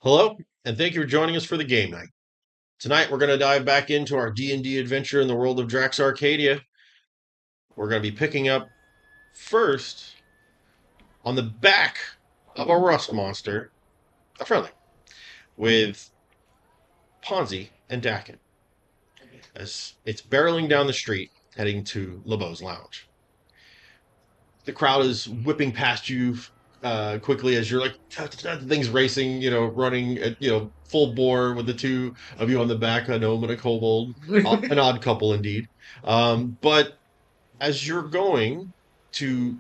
Hello, and thank you for joining us for the game night. Tonight we're going to dive back into our D&D adventure in the world of Drax Arcadia. We're going to be picking up first on the back of a rust monster, a friendly, with Ponzi and Dakin, as it's barreling down the street heading to LeBeau's Lounge. The crowd is whipping past you quickly as you're like things racing, running at full bore with the two of you on the back, a gnome and a kobold, an odd couple indeed. But as you're going to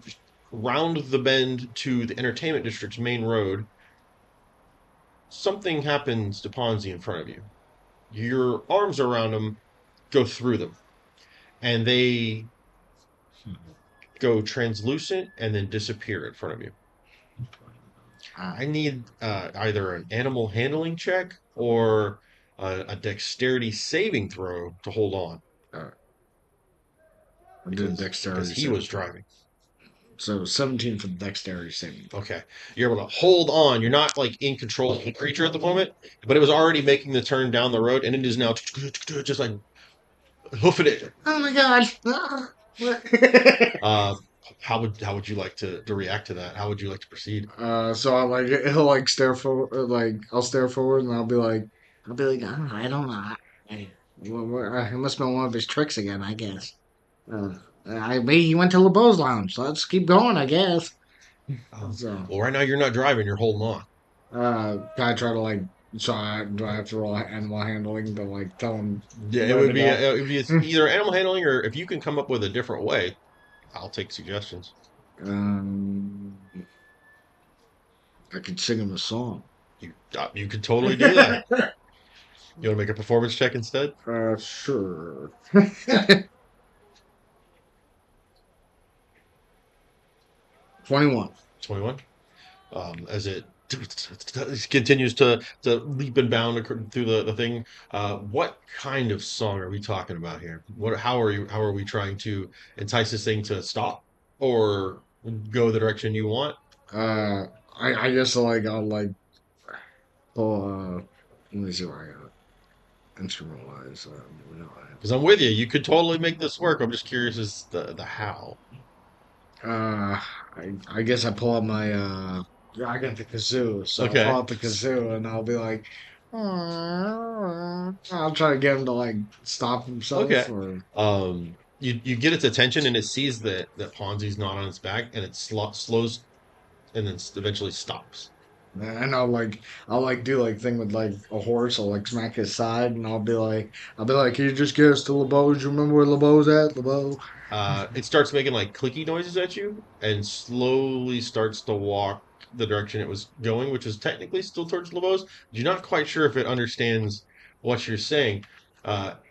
round the bend to the entertainment district's main road, something happens to Ponzi in front of you. Your arms around him go through them, and they go translucent and then disappear in front of you. I need either an animal handling check or a dexterity saving throw to hold on. I did dexterity. Because he was driving. So 17 for the dexterity saving. Okay. You're able to hold on. You're not like in control of the creature at the moment, but it was already making the turn down the road, and it is now just like hoofing it. Oh my gosh. How would you like to react to that? How would you like to proceed? So I like he'll like stare forward, I'll stare forward and I'll be like, oh, I don't know. It must have been one of his tricks again, I guess. I maybe he went to LeBeau's lounge, so let's keep going, I guess. So, Well, right now you're not driving. You're holding on. can I try to like, do I have to roll animal handling to like tell him Yeah, where to go? it would be either animal handling or if you can come up with a different way, I'll take suggestions. Um, I could sing him a song. You could totally do that. You want to make a performance check instead? Sure. 21. 21. As it continues to leap and bound through the thing. What kind of song are we talking about here? How are we trying to entice this thing to stop or go the direction you want? Uh, I guess I'll like pull, let me see what I got. Instrumentalize, Because I'm with you. You could totally make this work. I'm just curious as the how. I guess I pull out my, I got the kazoo, so I'll pull Okay. out the kazoo and I'll be like, I'll try to get him to like stop himself Okay. or. You get its attention and it sees that Ponzi's not on its back and it slows and then eventually stops. And I'll like do like thing with like a horse. I'll like smack his side, and I'll be like, can you just get us to LeBeau's? You remember where LeBeau's at? LeBeau. It starts making like clicky noises at you and slowly starts to walk the direction it was going, which is technically still towards LeBeau's. You're not quite sure if it understands what you're saying.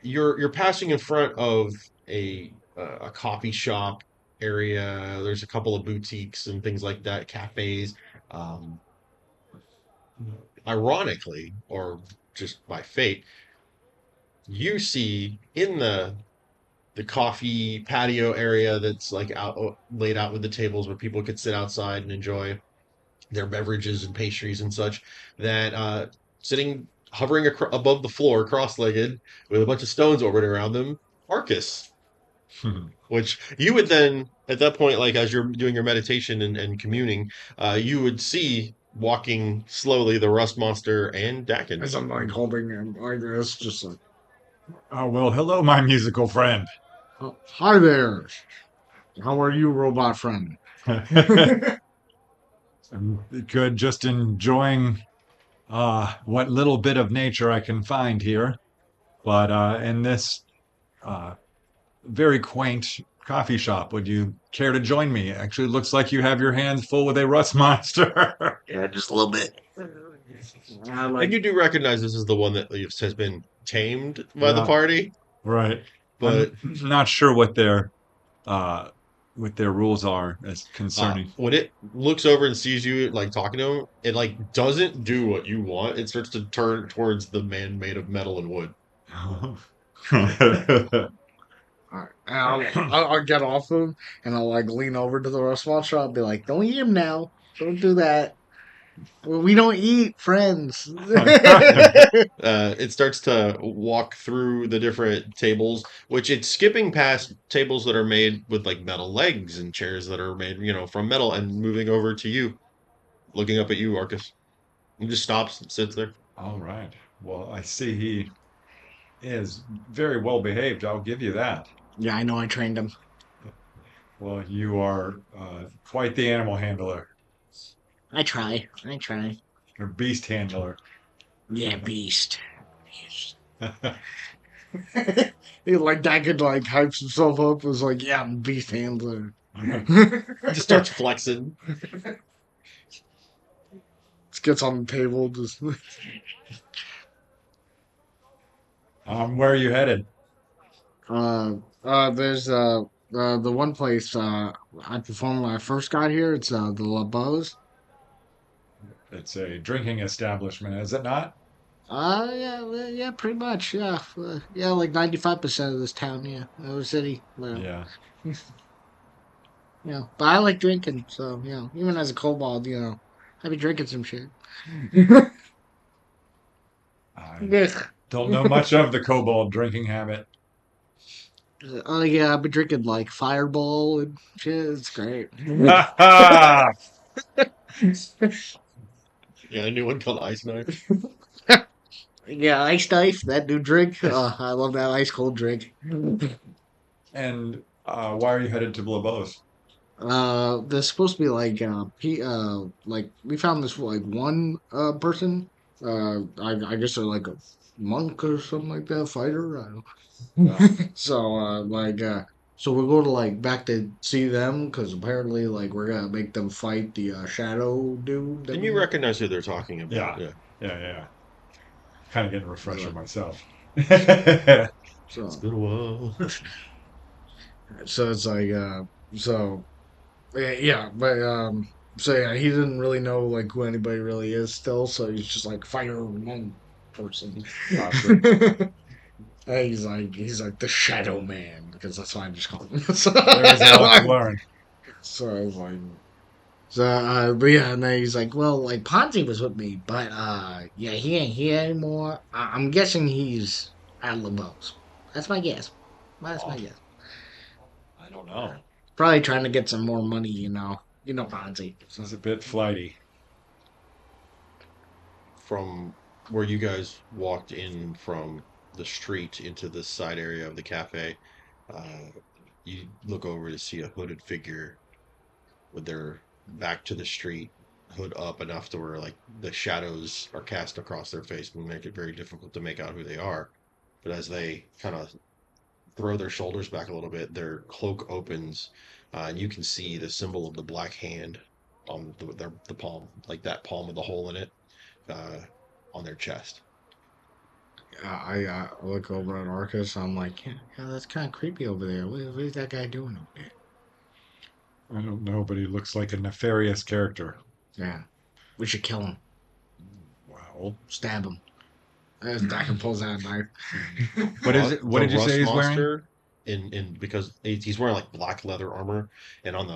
You're passing in front of a coffee shop area. There's a couple of boutiques and things like that, cafes. Um, Ironically, or just by fate, you see in the coffee patio area that's like out laid out with the tables where people could sit outside and enjoy their beverages and pastries and such. That sitting hovering above the floor, cross-legged, with a bunch of stones orbiting around them, Arcus. Which you would then, at that point, like as you're doing your meditation and communing, you would see walking slowly the rust monster and Dakin. As I'm like holding him like this, just like, Oh, well, hello, my musical friend. oh, hi there. How are you, robot friend? I'm good, just enjoying what little bit of nature I can find here. But in this uh, very quaint coffee shop, would you care to join me? Actually, it looks like you have your hands full with a rust monster. Yeah, just a little bit. I And like. you do recognize this is the one that has been tamed by the Yeah, party, right. I'm but not sure uh, what their rules are as concerning. when it looks over and sees you like talking to him, it like doesn't do what you want. It starts to turn towards the man made of metal and wood. All right. And I'll get off him and I'll like lean over to the restaurant shop. I'll be like, don't eat him now. Don't do that. Well, we don't eat friends. It starts to walk through the different tables, which it's skipping past tables that are made with like metal legs and chairs that are made, from metal, and moving over to you, looking up at you, Arcus. He just stops and sits there. All right. Well, I see he is very well behaved. I'll give you that. Yeah, I know. I trained him. Well, you are quite the animal handler I try. I try. or beast handler. Yeah, beast. He like that could like hypes himself up. Was like, yeah, I'm beast handler. Just starts flexing. Just gets on the table. Just Where are you headed? there's the one place I performed when I first got here. It's the LeBeau's. It's a drinking establishment, is it not? Yeah, yeah, pretty much. Yeah, yeah, like 95% of this town. Yeah, or city. Well, Yeah. yeah, but I like drinking, so even as a kobold, I be drinking some shit. I Yeah. don't know much of the kobold drinking habit. Oh yeah, I've been drinking like Fireball and shit. It's great. Ha ha! Yeah, a new one called Ice Knife. Yeah, ice knife, that new drink. Oh, I love that ice cold drink. And why are you headed to Blabos? There's supposed to be like we found this like one person. I guess they're like a monk or something like that, fighter. I don't Uh, So so we'll go to like back to see them because apparently like we're gonna make them fight the shadow dude that And we you met. recognize who they're talking about. yeah, Yeah. yeah. Kind of getting a refresher So, myself. It's so been a while. so it's like so yeah, yeah, but so yeah, he didn't really know like who anybody really is still, so he's just like fire one person. Gotcha. And he's like the Shadow Man because that's what I just call him. So, There is a lot to learn. so I was like, but yeah, and then he's like, well, like Ponzi was with me, but yeah, he ain't here anymore. I'm guessing he's at LeBeau's. That's my guess. That's my Oh, guess. I don't know. Probably trying to get some more money, Ponzi. So, It's a bit flighty. From where you guys walked in from the street into the side area of the cafe, uh, you look over to see a hooded figure with their back to the street, hood up enough to where like the shadows are cast across their face and make it very difficult to make out who they are. But as they kind of throw their shoulders back a little bit, their cloak opens, and you can see the symbol of the black hand on the palm, like that palm with the hole in it, uh, on their chest. I look over at Arcus. I'm like, yeah, that's kind of creepy over there. What is that guy doing over there? I don't know, but he looks like a nefarious character. Yeah, we should kill him. Well, Stab him. As Dakin pulls out a knife. what is it? What The did you rust say he's wearing? monster in because he's wearing like black leather armor, and on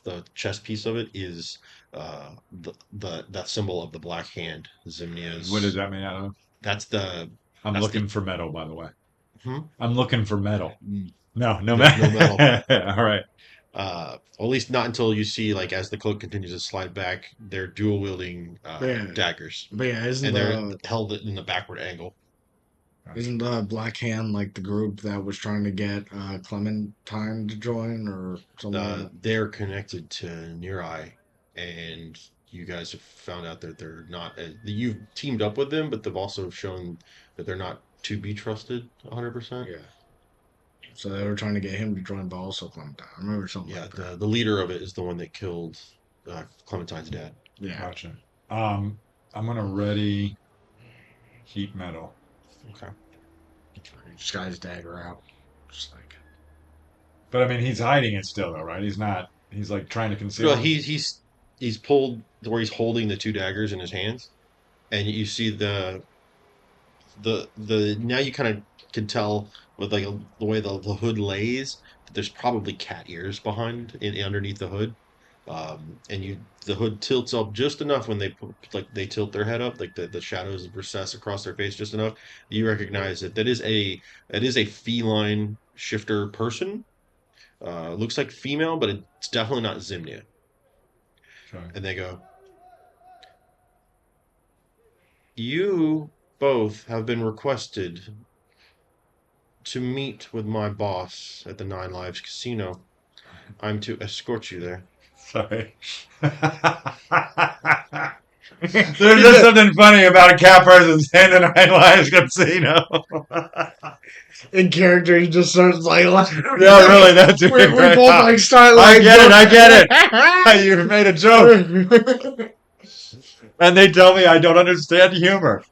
the chest piece of it is that symbol of the black hand, What does Zimnia's. that mean? I don't know. That's the I'm that's the looking for metal, by the way. hmm? I'm looking for metal. No, no There's no metal. metal. All right. Well, at least not until you see like as the cloak continues to slide back, they're dual wielding Yeah, daggers, but yeah, and they're held in the backward angle. isn't the Black Hand like the group that was trying to get Clementine to join or something like that? They're connected to Nerai, and you guys have found out that they're not. You've teamed up with them, but they've also shown that they're not to be trusted 100%. Yeah. So they were trying to get him to join, but also Clementine. I remember something Yeah, like that. the leader of it is the one that killed Clementine's dad. Yeah. Gotcha. I'm gonna ready heat metal. Okay. He just got his dagger out. Just like, But I mean, he's hiding it still, though, right? He's not. He's like trying to conceal Well, it. he's pulled to where he's holding the two daggers in his hands, and you see the now you kind of can tell with like the way the hood lays that there's probably cat ears behind underneath the hood. And the hood tilts up just enough when they tilt their head up, like the shadows recess across their face just enough. You recognize that is a feline shifter person. Looks like female, but it's definitely not Zimnia. Okay. And they go, "You both have been requested to meet with my boss at the Nine Lives Casino. I'm to escort you there." Sorry. There's just something funny about a cat person saying the Nine Lives Casino. In character, he just starts like laughing. Yeah, really, that's it. We both like start I like. get it. I get it. You made a joke, and they tell me I don't understand humor.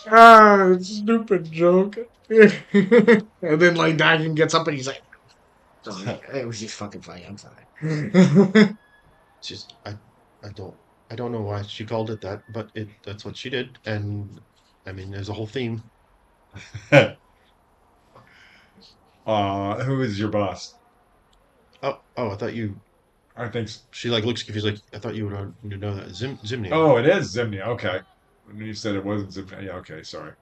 Ah, stupid joke. And then like Dagon gets up and he's like, "Sorry, it was just fucking funny. I'm sorry." She's I don't I don't know why she called it that, but that's what she did. And I mean, there's a whole theme. Who is your boss? Oh, I thought you. I think. She like looks confused. Like, I thought you would know that. Zimnia. Oh, it is Zimnia. Okay. When you said it wasn't Zimnia. Yeah, okay, sorry.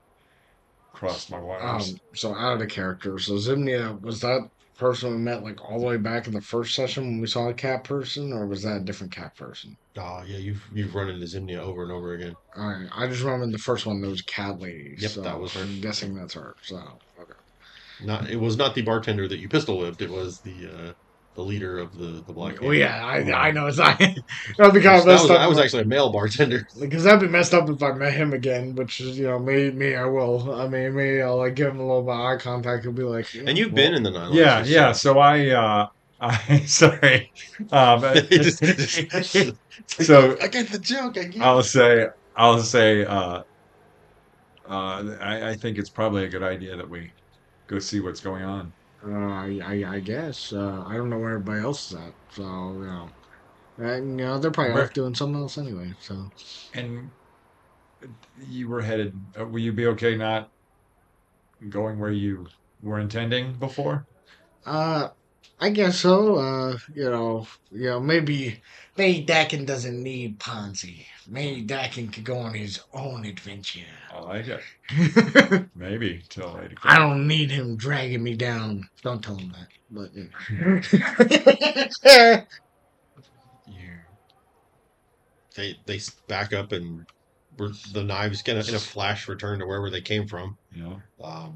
Crossed my wires. So out of the character. So Zimnia, was that person we met like all the way back in the first session when we saw a cat person, or was that a different cat person? Yeah, you've run into Zimnia over and over again. Alright, I just remember in the first one there was a cat lady. Yep, so that was her. I'm guessing that's her. So okay. It was not the bartender that you pistol whipped. It was the leader of the Black Well, Hand. yeah, I know it's not. That'd be kind of messed That up. was actually a male bartender. Because that'd be messed up if I met him again, which is, maybe I will. I mean, maybe I'll like give him a little bit of eye contact and be like, And you've been in the Nine Yeah, Lives, yeah. So I sorry. So I get the joke. I get I'll say, I think it's probably a good idea that we go see what's going on. I guess. I don't know where everybody else is at. So, and, they're probably Where off doing something else anyway. So, and you were headed. Will you be okay not going where you were intending before? uh, I guess so. Maybe Dakin doesn't need Ponzi. Maybe Dakin could go on his own adventure. I like it. Maybe till 8 I o'clock. don't need him dragging me down. Don't tell him that. But yeah. you. They back up and the knives in a flash return to wherever they came from. You know.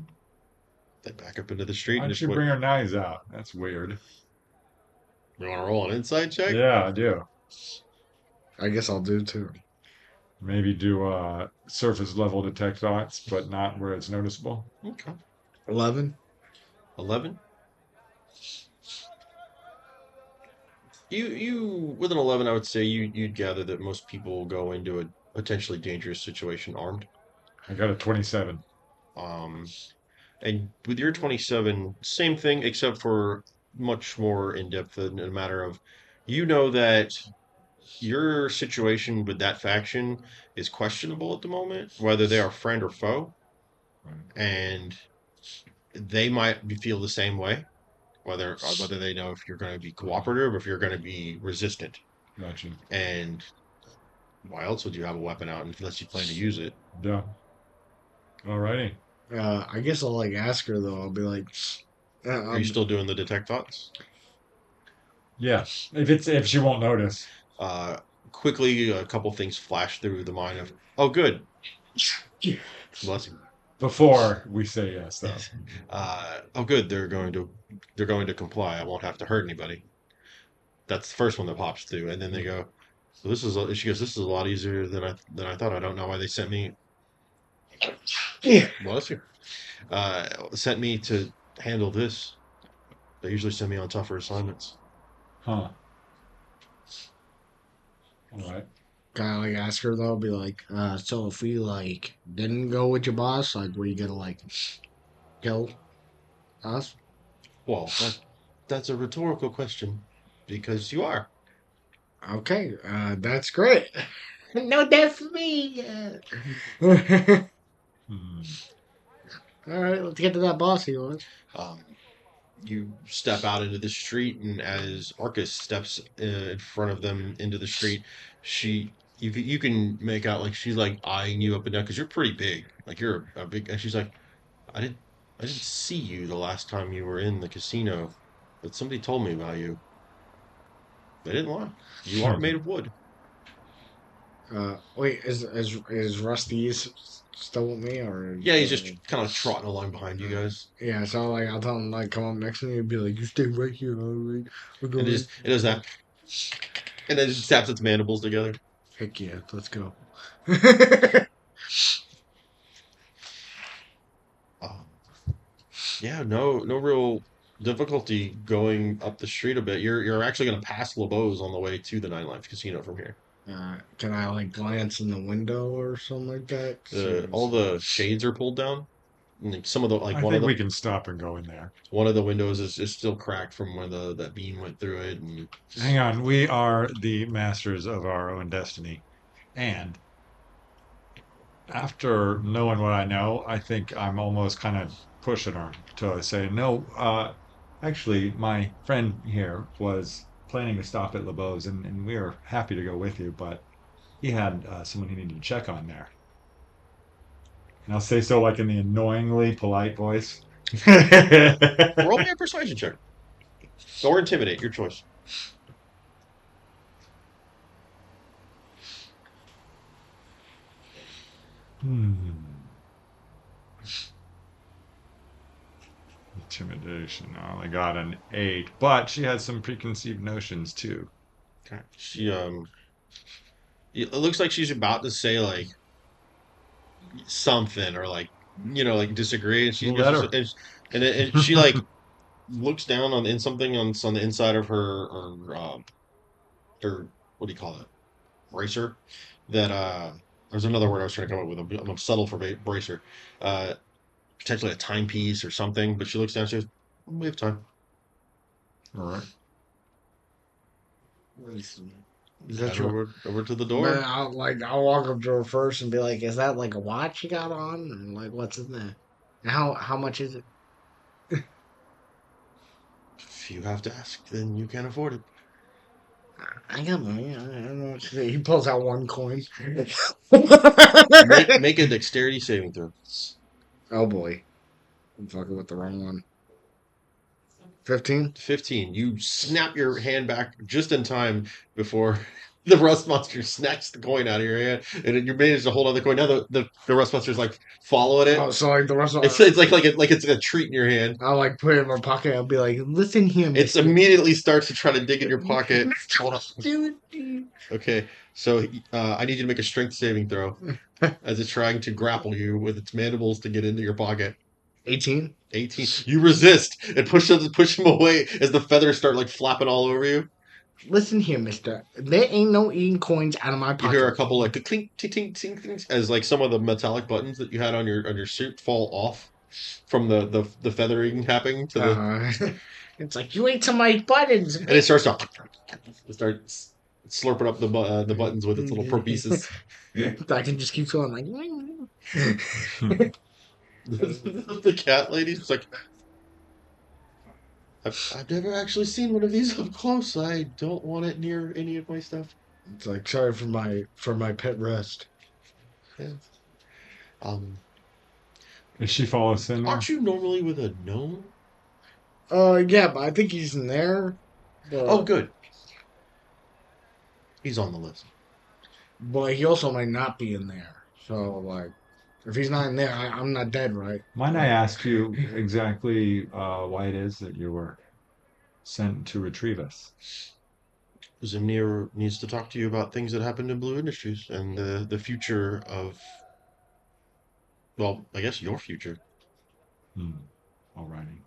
They back up into the street Why and don't just you bring our knives out? That's weird. You want to roll an insight check? Yeah, I do. I guess I'll do too. Maybe do surface level detect thoughts, but not where it's noticeable. Okay. 11. 11. You with an 11, I would say you'd gather that most people go into a potentially dangerous situation armed. I got a 27. And with your 27, same thing, except for much more in depth in a matter of, that your situation with that faction is questionable at the moment, whether they are friend or foe, Right. and they might feel the same way, whether they know if you're going to be cooperative or if you're going to be resistant. Gotcha. And why else would you have a weapon out unless you plan to use it? Yeah. Alrighty. I guess I'll like ask her though. I'll be like, Are you still doing the detect thoughts? Yeah. If she won't notice. Quickly, a couple things flash through the mind of, oh, good. Bless you. Before we say yes, though. Oh, good. They're going to comply. I won't have to hurt anybody. That's the first one that pops through, and then they go, so she goes, this is a lot easier than I thought. I don't know why they sent me. Bless you. Sent me to handle this. They usually send me on tougher assignments. Huh. All right. kind of like ask her though. I'll be like, so if we like didn't go with your boss, like, were you gonna like kill us? Well, that's a rhetorical question because you are. Okay, that's great. No, that's for me. Hmm. All right, let's get to that boss he was. Um, you step out into the street, and as Arcus steps in front of them into the street, you can make out like she's like eyeing you up and down because you're pretty big, like you're a big. And she's like, I didn't I didn't see you the last time you were in the casino, but somebody told me about you. They didn't lie. You are made of wood. Wait, is Rusty's still with me or? Yeah, he's just kind of trotting along behind you guys, Yeah, so like I'll tell him like come up next to me and be like, you stay right here, all right? We're and going. it does that, and then it just taps its mandibles together. Heck yeah, let's go. Um, Yeah, no real difficulty going up the street a bit. You're actually going to pass LeBeau's on the way to the Nine Lives Casino from here. Can I like glance in the window or something like that? All the shades are pulled down. And like some of the like I think we can stop and go in there. one of the windows is still cracked from when that beam went through it. And Hang on, we are the masters of our own destiny. And after knowing what I know, I think I'm almost kind of pushing her to say, no, actually, my friend here was planning to stop at LeBeau's, and we are happy to go with you, but he had someone he needed to check on there. And I'll say so like in the annoyingly polite voice. roll me a persuasion check or intimidate, your choice. Intimidation. I only got an 8, but she had some preconceived notions too. Okay. It looks like she's about to say like something or like like disagree, and We'll let her. and she like looks down in something on the inside of her what do you call it, bracer, that there's another word I was trying to come up with. I'm subtle for bracer, uh potentially a timepiece or something. But she looks down and she goes, we have time. All right. Is that Head your? over to the Man, door. I'll walk up to her first and be like, is that like a watch you got on? And like, what's in there? And how much is it? If you have to ask, then you can't afford it. I got money. I don't know what to say. He pulls out one coin. Make a dexterity saving throw. Oh boy, I'm fucking with the wrong one. 15. 15. You snap your hand back just in time before the rust monster snatches the coin out of your hand, and then you manage to hold on the coin. Now the rust monster's like following it. Oh, so like the rest of It's like it's a treat in your hand. I'll like put it in my pocket. I'll be like, listen here, It Mister. immediately starts to try to dig in your pocket. Hold on. Dude. Okay, so I need you to make a strength saving throw as it's trying to grapple you with its mandibles to get into your pocket. 18. 18. You resist and push him away as the feathers start like flapping all over you. Listen here, Mister. There ain't no eating coins out of my pocket. You hear a couple like clink, tink, tink, tink, tink, as like some of the metallic buttons that you had on your suit fall off from the feathering happening to the. It's like you ate some of my buttons. And it starts slurping up the buttons with its little pro pieces. I can just keep going like. The cat lady's like, I've never actually seen one of these up close. I don't want it near any of my stuff. It's like sorry for my pet rest. Yeah. Does she follow us in there? Aren't you normally with a gnome? Yeah, but I think he's in there. Oh, good. He's on the list. But he also might not be in there. So like, if he's not in there, I'm not dead, right? Might I ask you exactly why it is that you were sent to retrieve us? Zimnir needs to talk to you about things that happened in Blue Industries and the future of, well, I guess your future. Alrighty.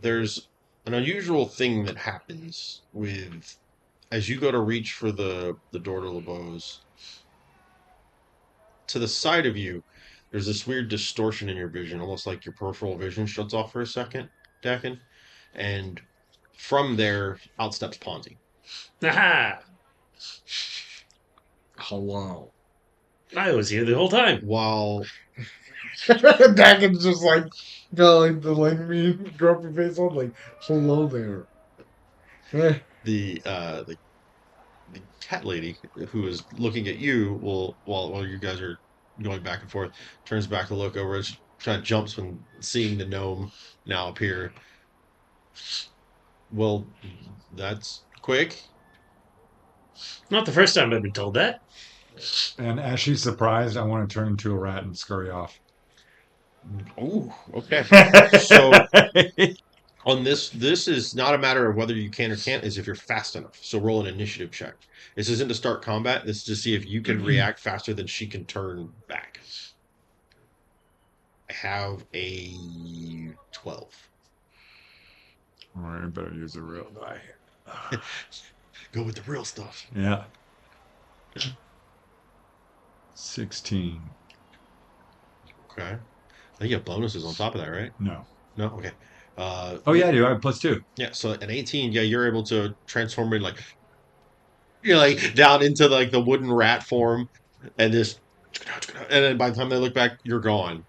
There's an unusual thing that happens with as you go to reach for the door to LeBeau's. To the side of you, there's this weird distortion in your vision, almost like your peripheral vision shuts off for a second, Dakin. And from there, out steps Ponzi. Aha! Hello. I was here the whole time. While Dagon's just like, got like the like me grumpy face on, like, hello there. Eh. The cat lady who is looking at you will while you guys are going back and forth turns back to look over and she kind of jumps when seeing the gnome now appear. Well, that's quick. Not the first time I've been told that. And as she's surprised, I want to turn into a rat and scurry off. Oh, okay. So on this is not a matter of whether you can or can't, is if you're fast enough. So roll an initiative check. This isn't to start combat. This is to see if you can react faster than she can turn back. I have a 12. All right, I better use a real die. Go with the real stuff. Yeah. 16. Okay. I think you have bonuses on top of that, right? No. No? Okay. Oh, yeah, I do. I have +2. Yeah, so an 18, yeah, you're able to transform it like down into like the wooden rat form and just and then by the time they look back, you're gone.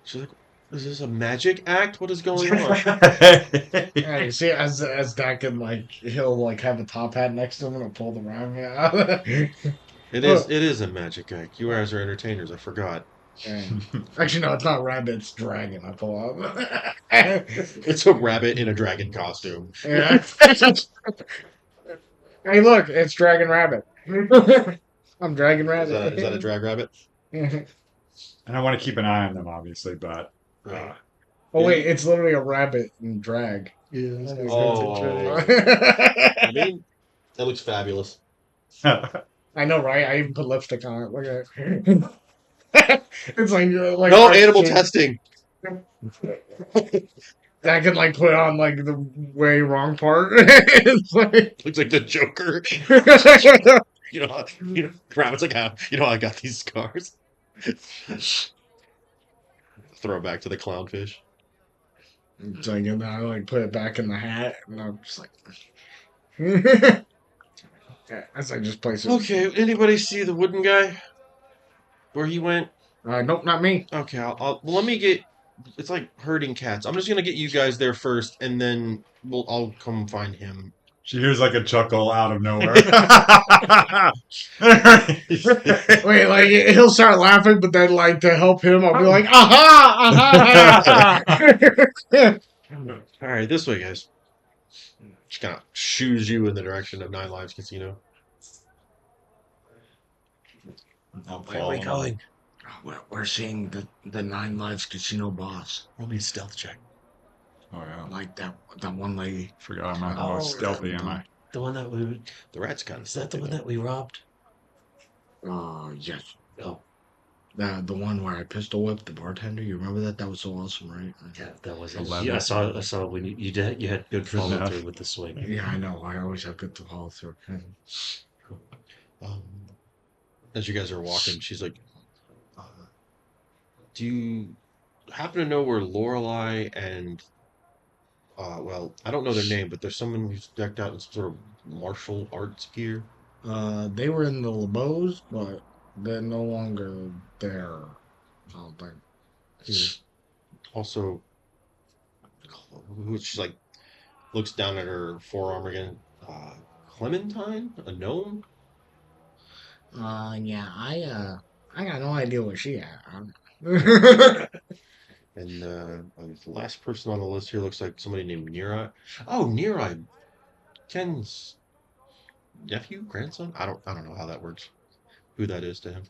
She's like, is this a magic act? What is going on? Yeah, you see, as Dagon, like, he'll like have a top hat next to him and he'll pull the ramen out. It is a magic act. You guys are entertainers, I forgot. Actually, no, it's not rabbit, it's dragon. I pull out. It's a rabbit in a dragon costume. Yeah. Hey, look, it's Dragon Rabbit. I'm Dragon Rabbit. Is that a drag rabbit? And I want to keep an eye on them, obviously, but Right. Oh wait, it's literally a rabbit in drag. Oh. I mean, that looks fabulous. I know, right? I even put lipstick on it. Look at it. It's like No animal testing. I could like put on like the way wrong part. It's like Looks like the Joker. Rabbit's like, I got these scars. Throwback to the clownfish. it's like, and then I like put it back in the hat, and I'm just like, as I just place it. Okay, anybody see the wooden guy? Where he went? Nope, not me. Okay, well, let me get. It's like herding cats. I'm just gonna get you guys there first, and then I'll come find him. She hears like a chuckle out of nowhere. Wait, like he'll start laughing, but then like to help him, I'll be like, aha, aha. All right, this way, guys. Just kind of shoos you in the direction of Nine Lives Casino. Where are we going? We're seeing the Nine Lives Casino boss. Roll me a stealth check. Oh yeah, Like that one lady. forgot I'm not the most stealthy, am I? The one that we The rat's kind of is that the stealthy, one though. that we robbed? Yes. Oh, The one where I pistol whipped the bartender. You remember that? That was so awesome, right? yeah, that was it. 11. Yeah, I saw when you had good follow enough. through with the swing. Yeah, I know. I always have good to follow through. As you guys are walking, she's like, "Do you happen to know where Lorelei and well, I don't know their name, but there's someone who's decked out in some sort of martial arts gear." They were in the LeBeaus, but they're no longer there. I don't think. Also, she's like, looks down at her forearm again. Clementine, a gnome. Yeah, I got no idea where she at. And the last person on the list here looks like somebody named Nerai. Oh, Nerai, Ken's nephew, grandson. I don't know how that works. Who that is to him?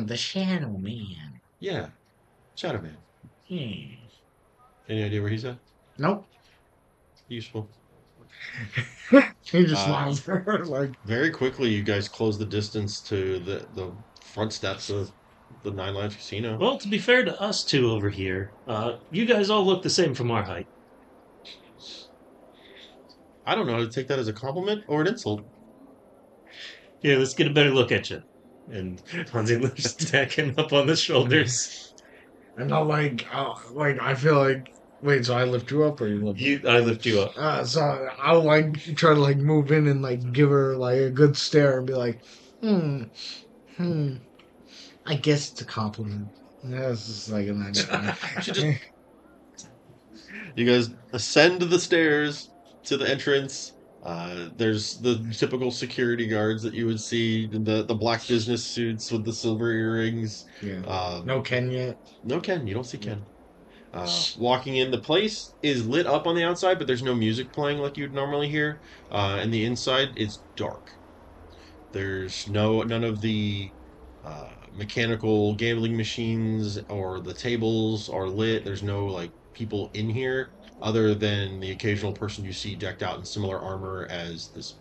The Shadow Man. Yeah, Shadow Man. Hmm. Any idea where he's at? Nope. Useful. He just smiles for her like. Very quickly, you guys close the distance to the front steps of the Nine Lives Casino. Well, to be fair to us two over here, you guys all look the same from our height. I don't know how to take that as a compliment or an insult. Here, let's get a better look at you. And Hansi lifts Dakin up on the shoulders. And I'm like, I feel like. Wait, so I lift you up or you lift? I lift you up. So I'll like try to like move in and like give her like a good stare and be like, I guess it's a compliment. Yeah, it's just like a 95. Should just You guys ascend the stairs to the entrance. There's the typical security guards that you would see, the black business suits with the silver earrings. Yeah. No, No Ken yet. no Ken. You don't see Ken. Walking in, the place is lit up on the outside, but there's no music playing like you'd normally hear. And the inside is dark. There's none of the mechanical gambling machines or the tables are lit. There's no like people in here other than the occasional person you see decked out in similar armor as this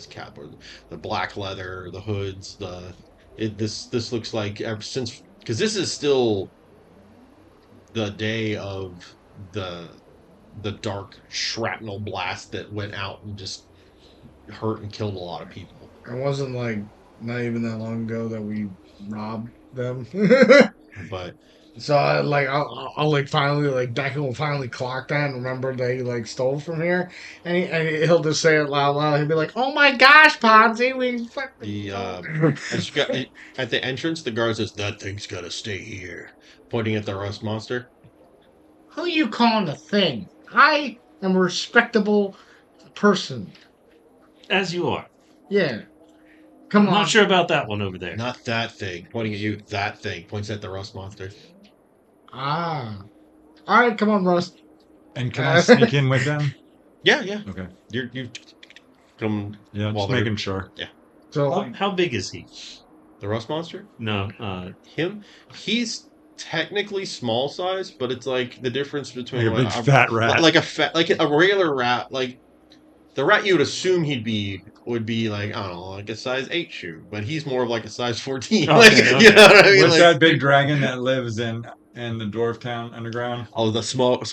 cap or the black leather, the hoods, this looks like ever since because this is still the day of the the dark shrapnel blast that went out and just hurt and killed a lot of people. It wasn't like not even that long ago that we robbed them. But So I'll like finally like Becky will finally clock that and remember they like stole from here, and he'll just say it loud. He'll be like, "Oh my gosh, Ponzi, we fucking." the as you got at the entrance, the guard says that thing's gotta stay here, pointing at the rust monster. Who you calling a thing? I am a respectable person. As you are. Yeah, come I'm on. not sure about that one over there. Not that thing, pointing at you. That thing points at the rust monster. Ah, all right, come on, Rust. And can I sneak in with them? Yeah, yeah. Okay. You come. Yeah, while just they're- making sure. So How big is he? The rust monster. No, Him. He's technically small size, but it's like the difference between Like a big fat rat. like a regular rat, like the rat you would assume would be like I don't know, like a size 8 shoe, but he's more of like a size 14. Okay, like okay. you know what I mean? What's Like, that big dragon that lives in the dwarf town underground? oh, the smog.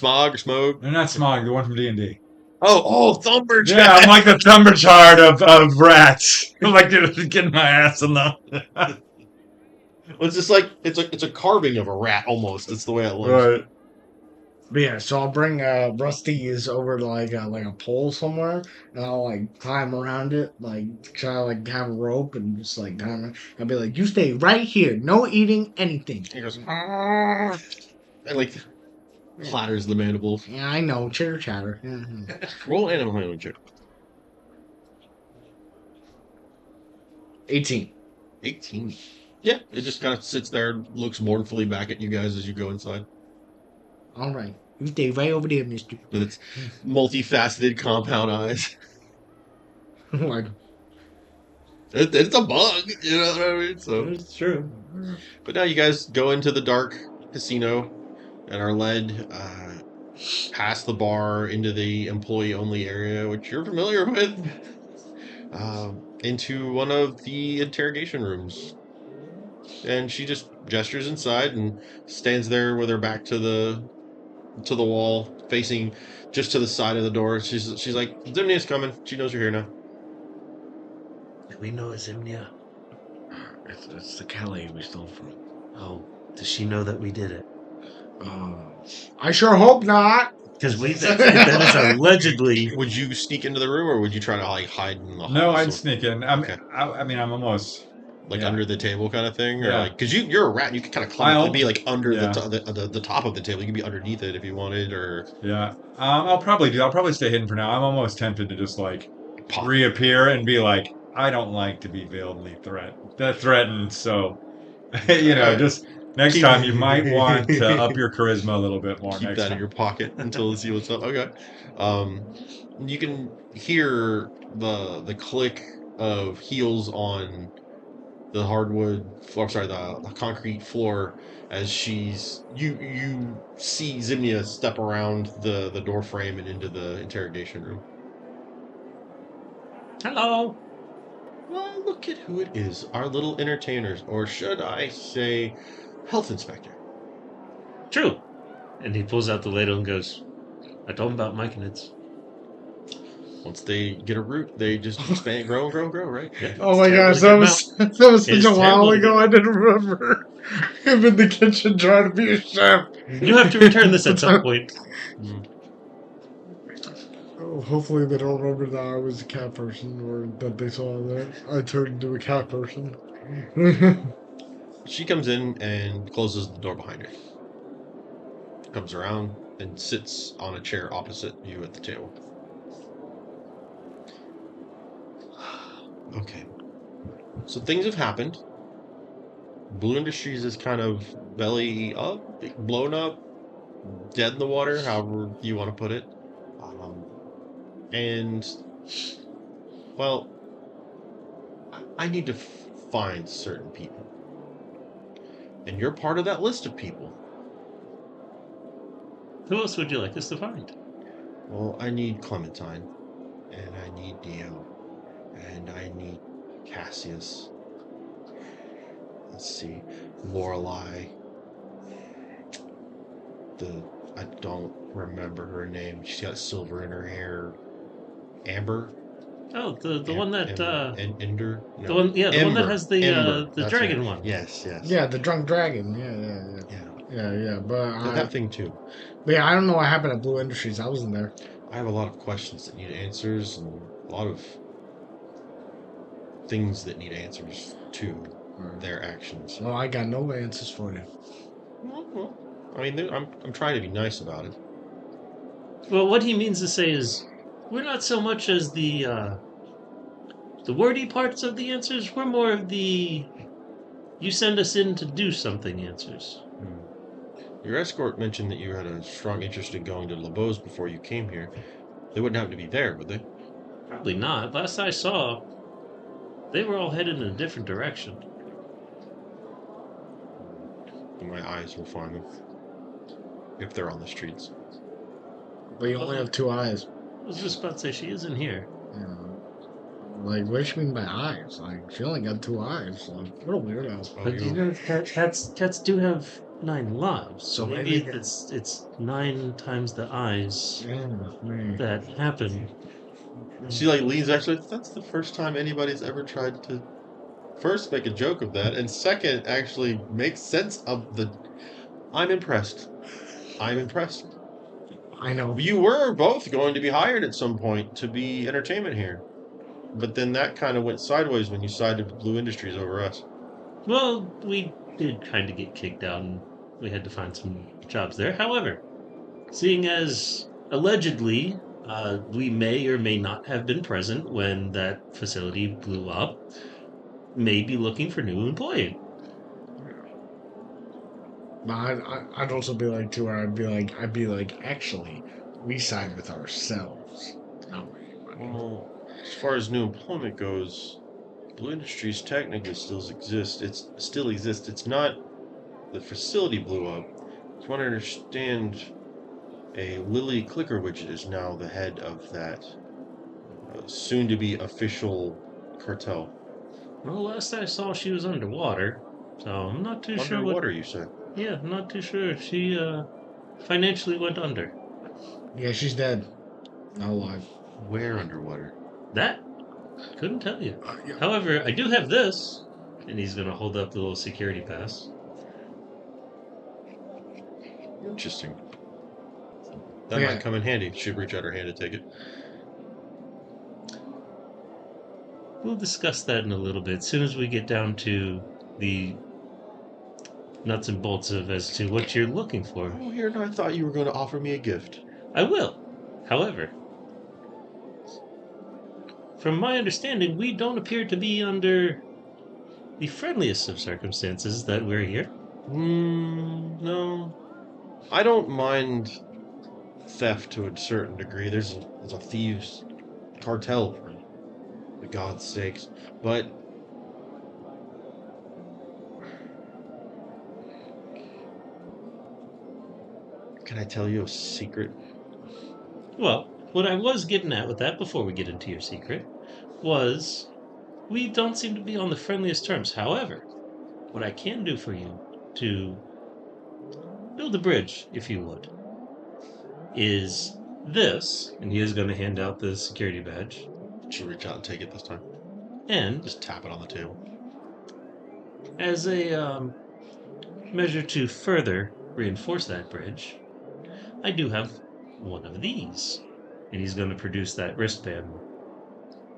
They're not Smog, the one from D&D. Oh, Thumberjack. Yeah, I'm like the Thumberchard of rats. I'm like getting my ass in the... Well, it's just like it's a carving of a rat almost. It's the way it looks. Right. but yeah, so I'll bring Rusty's over to like a pole somewhere, and I'll like climb around it, like try to like have a rope and just like tie around. I'll be like, you stay right here, no eating anything. He goes and like clatters the mandibles. Yeah, I know, chitter chatter. Yeah. Roll animal handling check. 18. 18. Yeah, it just kind of sits there, looks mournfully back at you guys as you go inside. All right, you stay right over there, Mister. With its multifaceted compound eyes. Like, It's a bug, you know what I mean? So, it's true. but now you guys go into the dark casino and are led past the bar into the employee-only area, which you're familiar with, into one of the interrogation rooms. And she just gestures inside and stands there with her back to the wall, facing just to the side of the door. She's like, Zimnia's coming. She knows you're here now. Do we know it's Zimnia? it's the Kelly we stole from. Oh, does she know that we did it? I sure hope not. Because that is allegedly. Would you sneak into the room, or would you try to like hide in the hall? No, I'd sneak in. Okay. I mean, I'm almost... Like yeah. under the table kind of thing, or Yeah. like because you're a rat, and you can kind of climb up and be like under Yeah. the top of the table. You can be underneath it if you wanted, or Yeah. I'll probably stay hidden for now. I'm almost tempted to just like pop. reappear and be like, I don't like to be veilingly threatened, so you know, just next time you might want to up your charisma a little bit more. Keep next that time. in your pocket until you see what's up. Okay. You can hear the click of heels on the hardwood floor. Sorry, the concrete floor as you see Zimnia step around the door frame and into the interrogation room. Hello. Well, look at who it is. Our little entertainers, or should I say, health inspector. True. And he pulls out the ladle and goes, I told him about myconids. Once they get a root, they just expand, grow, right? Yeah, Oh my it's gosh, terrible that was such It's a while terrible. ago. I didn't remember him in the kitchen trying to be a chef. You have to return this at some point. Oh, hopefully they don't remember that I was a cat person or that they saw that I turned into a cat person. She comes in and closes the door behind her. Comes around and sits on a chair opposite you at the table. Okay. So things have happened. Blue Industries is kind of belly up, blown up, dead in the water, however you want to put it. And, well, I need to find certain people. And you're part of that list of people. Who else would you like us to find? Well, I need Clementine, and I need Dio, and I need Cassius. Let's see, Lorelei. I don't remember her name. She's got silver in her hair. Amber. Oh, the one that Ender. No. the one the one that Ember. has the Ember. the That's dragon right. one. Yes. Yeah, the drunk dragon. Yeah. But That thing too. yeah, I don't know what happened at Blue Industries. I wasn't there. I have a lot of questions that need answers, and a lot of things that need answers to their actions. Well, I got no answers for you. Well, I mean, I'm trying to be nice about it. Well, what he means to say is, we're not so much as the wordy parts of the answers. We're more of the you send us in to do something answers. Your escort mentioned that you had a strong interest in going to LeBeau's before you came here. They wouldn't happen to be there, would they? Probably not. Last I saw, they were all headed in a different direction. My eyes will find them if they're on the streets. But you only have two eyes. I was just about to say, she isn't here. Yeah. Like, what does she mean by eyes? Like, she only got two eyes. Like, what a weirdo. Oh, But you know, cats do have 9 lives, so maybe it's 9 times the eyes that happen. She like leans actually. That's the first time anybody's ever tried to first make a joke of that, and second actually make sense of the. I'm impressed. I'm impressed. I know. You were both going to be hired at some point to be entertainment here, but then that kind of went sideways when you sided with Blue Industries over us. Well, we did kind of get kicked out, and we had to find some jobs there. However, seeing as allegedly we may or may not have been present when that facility blew up, may be looking for new employee. But I'd also be like, too, where I'd be like, actually, we side with ourselves. Not with anybody. Well, as far as new employment goes, Blue Industries technically still exists. It's not the facility blew up. From what I understand, a Lily Clicker Widget is now the head of that soon-to-be official cartel. Well, last I saw, she was underwater, so I'm not too sure what. Underwater, you said? Yeah, I'm not too sure if she financially went under. Yeah, she's dead. Not alive. Where underwater? That couldn't tell you. Yeah. However, I do have this, and he's gonna hold up the little security pass. Interesting. That Yeah. might come in handy. She'd reach out her hand to take it. We'll discuss that in a little bit, as soon as we get down to the nuts and bolts of as to what you're looking for. Oh, here, I thought you were going to offer me a gift. I will. However, from my understanding, we don't appear to be under the friendliest of circumstances that we're here. No. I don't mind theft to a certain degree. There's a thieves' cartel, for God's sakes. But can I tell you a secret? Well, what I was getting at with that before we get into your secret was we don't seem to be on the friendliest terms. However, what I can do for you to build a bridge, if you would, is this, and he is going to hand out the security badge, She'll reach out and take it this time. and Just tap it on the table. as a measure to further reinforce that bridge, I do have one of these. And he's going to produce that wristband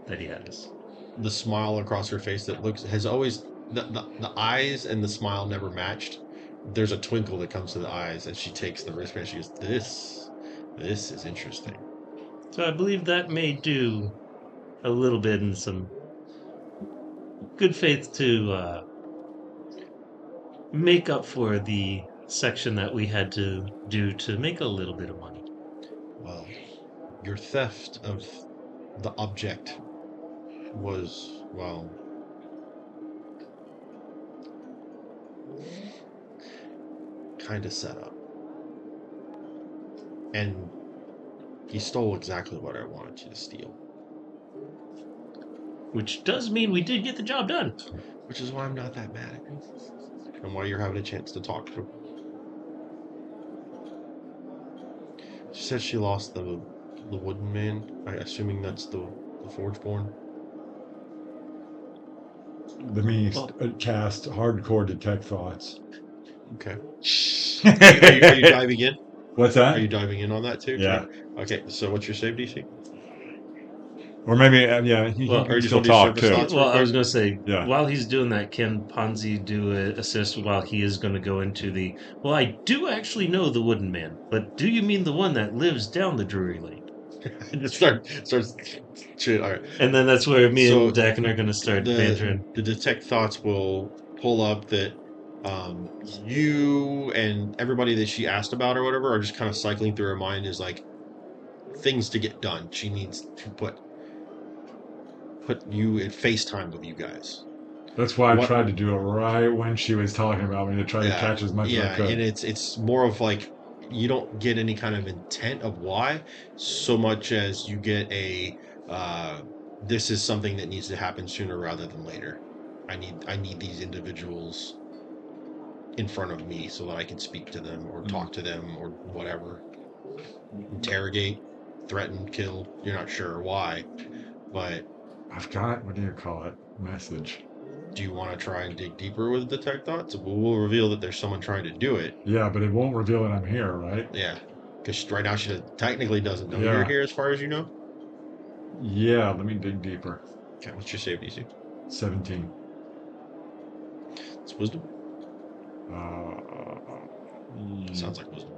that he has. The smile across her face that has always the eyes and the smile never matched. There's a twinkle that comes to the eyes, and she takes the wristband. She goes, "This is interesting." So I believe that may do a little bit in some good faith to make up for the section that we had to do to make a little bit of money. Well, your theft of the object was, well, kind of set up. And he stole exactly what I wanted you to steal. Which does mean we did get the job done. Which is why I'm not that mad at you. And why you're having a chance to talk to him. She said she lost the wooden man. Assuming that's the Forgeborn. Let me cast hardcore detect thoughts. Okay. Are you diving in? What's that? Are you diving in on that too? Yeah. Okay, so what's your save DC? Or maybe, yeah, he Well, can or you still just wanna talk do too. surface thoughts? Well, I was going to say, Yeah. while he's doing that, can Ponzi do an assist while he is going to go into the... Well, I do actually know the wooden man, but do you mean the one that lives down the Drury Lane? Just starts shit. All right. And then that's where me So, and Dakin are going to start bantering. The detect thoughts will pull up that you and everybody that she asked about or whatever are just kind of cycling through her mind is like things to get done. She needs to put you in FaceTime with you guys. That's why I tried to do it right when she was talking about me to try to catch as much as I could. And it's more of like you don't get any kind of intent of why so much as you get a this is something that needs to happen sooner rather than later. I need these individuals in front of me so that I can speak to them or talk to them or whatever. Interrogate, threaten, kill. You're not sure why, but I've got, what do you call it? Message. do you want to try and dig deeper with detect thoughts? We'll reveal that there's someone trying to do it. Yeah, but it won't reveal that I'm here, right? Yeah, because right now she technically doesn't know you're here as far as you know. Yeah, let me dig deeper. Okay, what's your save DC? 17. It's wisdom? Yeah. Sounds like wisdom.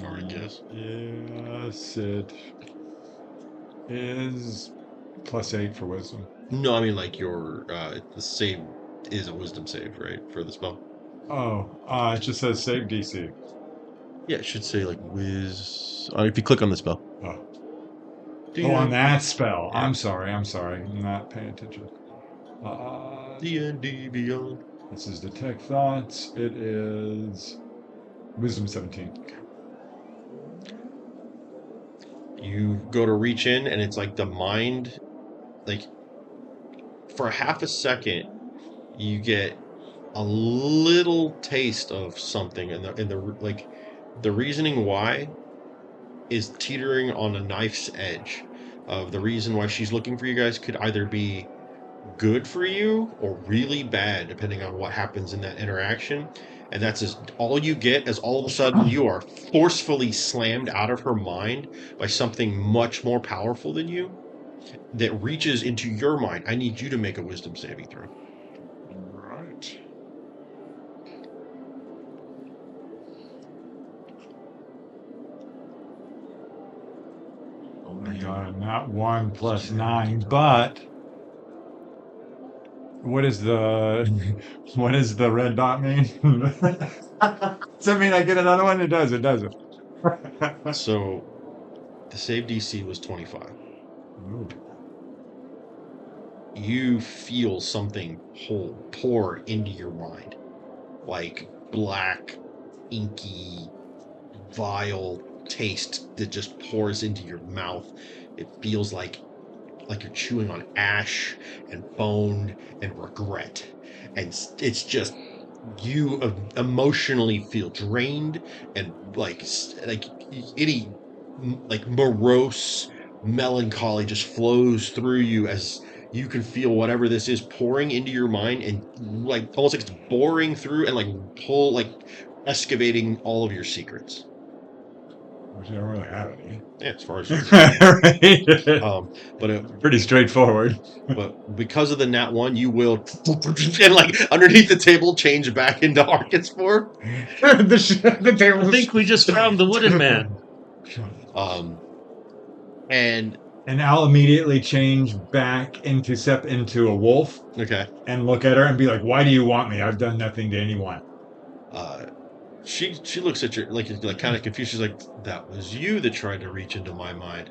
Or I guess. Yes, it is +8 for wisdom. No, I mean like your the save is a wisdom save, right, for the spell? Oh, it just says save DC. Yeah, it should say like if you click on the spell. Oh, on that spell. Yeah. I'm sorry. I'm not paying attention. D&D Beyond. This is detect thoughts. It is wisdom 17. You go to reach in, and it's like the mind, like for a half a second, you get a little taste of something, and the reasoning why is teetering on a knife's edge. Of the reason why she's looking for you guys could either be good for you or really bad, depending on what happens in that interaction. And that's all you get is all of a sudden you are forcefully slammed out of her mind by something much more powerful than you that reaches into your mind. I need you to make a wisdom saving throw. Right. Oh my god, not 1 + 9, but what is the red dot mean? Does that mean I get another one? It does, it doesn't. So the save DC was 25. Ooh. You feel something pour into your mind, like black, inky, vile taste that just pours into your mouth. It feels like you're chewing on ash and bone and regret, and it's just you emotionally feel drained and like any like morose melancholy just flows through you as you can feel whatever this is pouring into your mind and like almost like it's boring through and like excavating all of your secrets. Which I don't really have any. Yeah, as far as you Right. but Pretty straightforward. because of the nat one, you will and like underneath the table change back into Arcus form. The I table. think we just found the wooden man. Um, and And I'll immediately change back into a wolf okay, and look at her and be like, "Why do you want me? I've done nothing to anyone." uh, she looks at you like kind of confused. She's like, "That was you that tried to reach into my mind."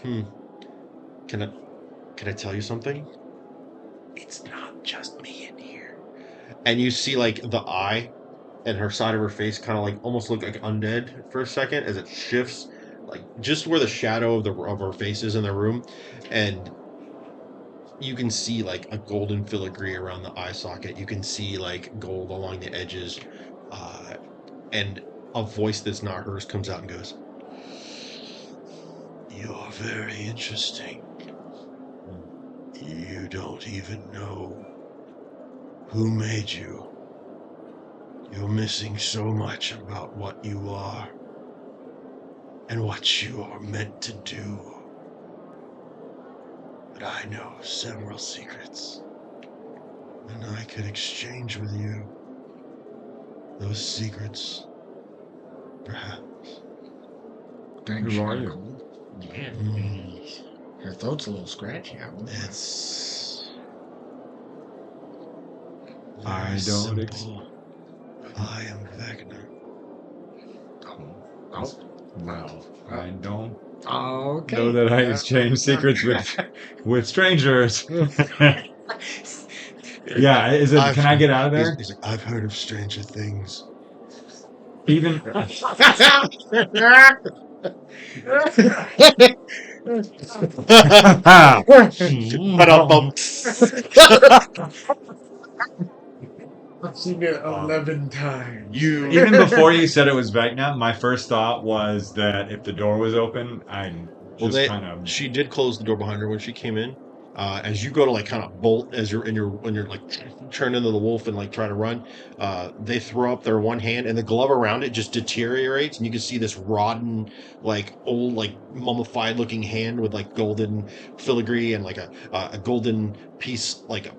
Hmm. Can I tell you something? It's not just me in here. And you see like the eye and her side of her face kind of like almost look like undead for a second as it shifts, like just where the shadow of her face is in the room, and you can see like a golden filigree around the eye socket. You can see like gold along the edges, uh, and a voice that's not hers comes out and goes, "You're very interesting. You don't even know who made you. You're missing so much about what you are and what you are meant to do. But I know several secrets, and I could exchange with you those secrets, perhaps." Thanks, Who are you? Michael. Yeah. Your throat's a little scratchy. It's I very don't simple. I am Wagner. Oh, well. I don't Okay. know that I exchange secrets with strangers. Yeah, is it? Can I get out of there? He's like, "I've heard of stranger things." Even Ba-dum-bum. I've seen it 11 times. You even before you said it was Vecna, my first thought was that if the door was open, I'd Well, just kind of. she did close the door behind her when she came in. As you go to like kind of bolt as you're in your when you're like turn into the wolf and like try to run, they throw up their one hand and the glove around it just deteriorates and you can see this rotten, like old, like mummified looking hand with like golden filigree and like a golden piece like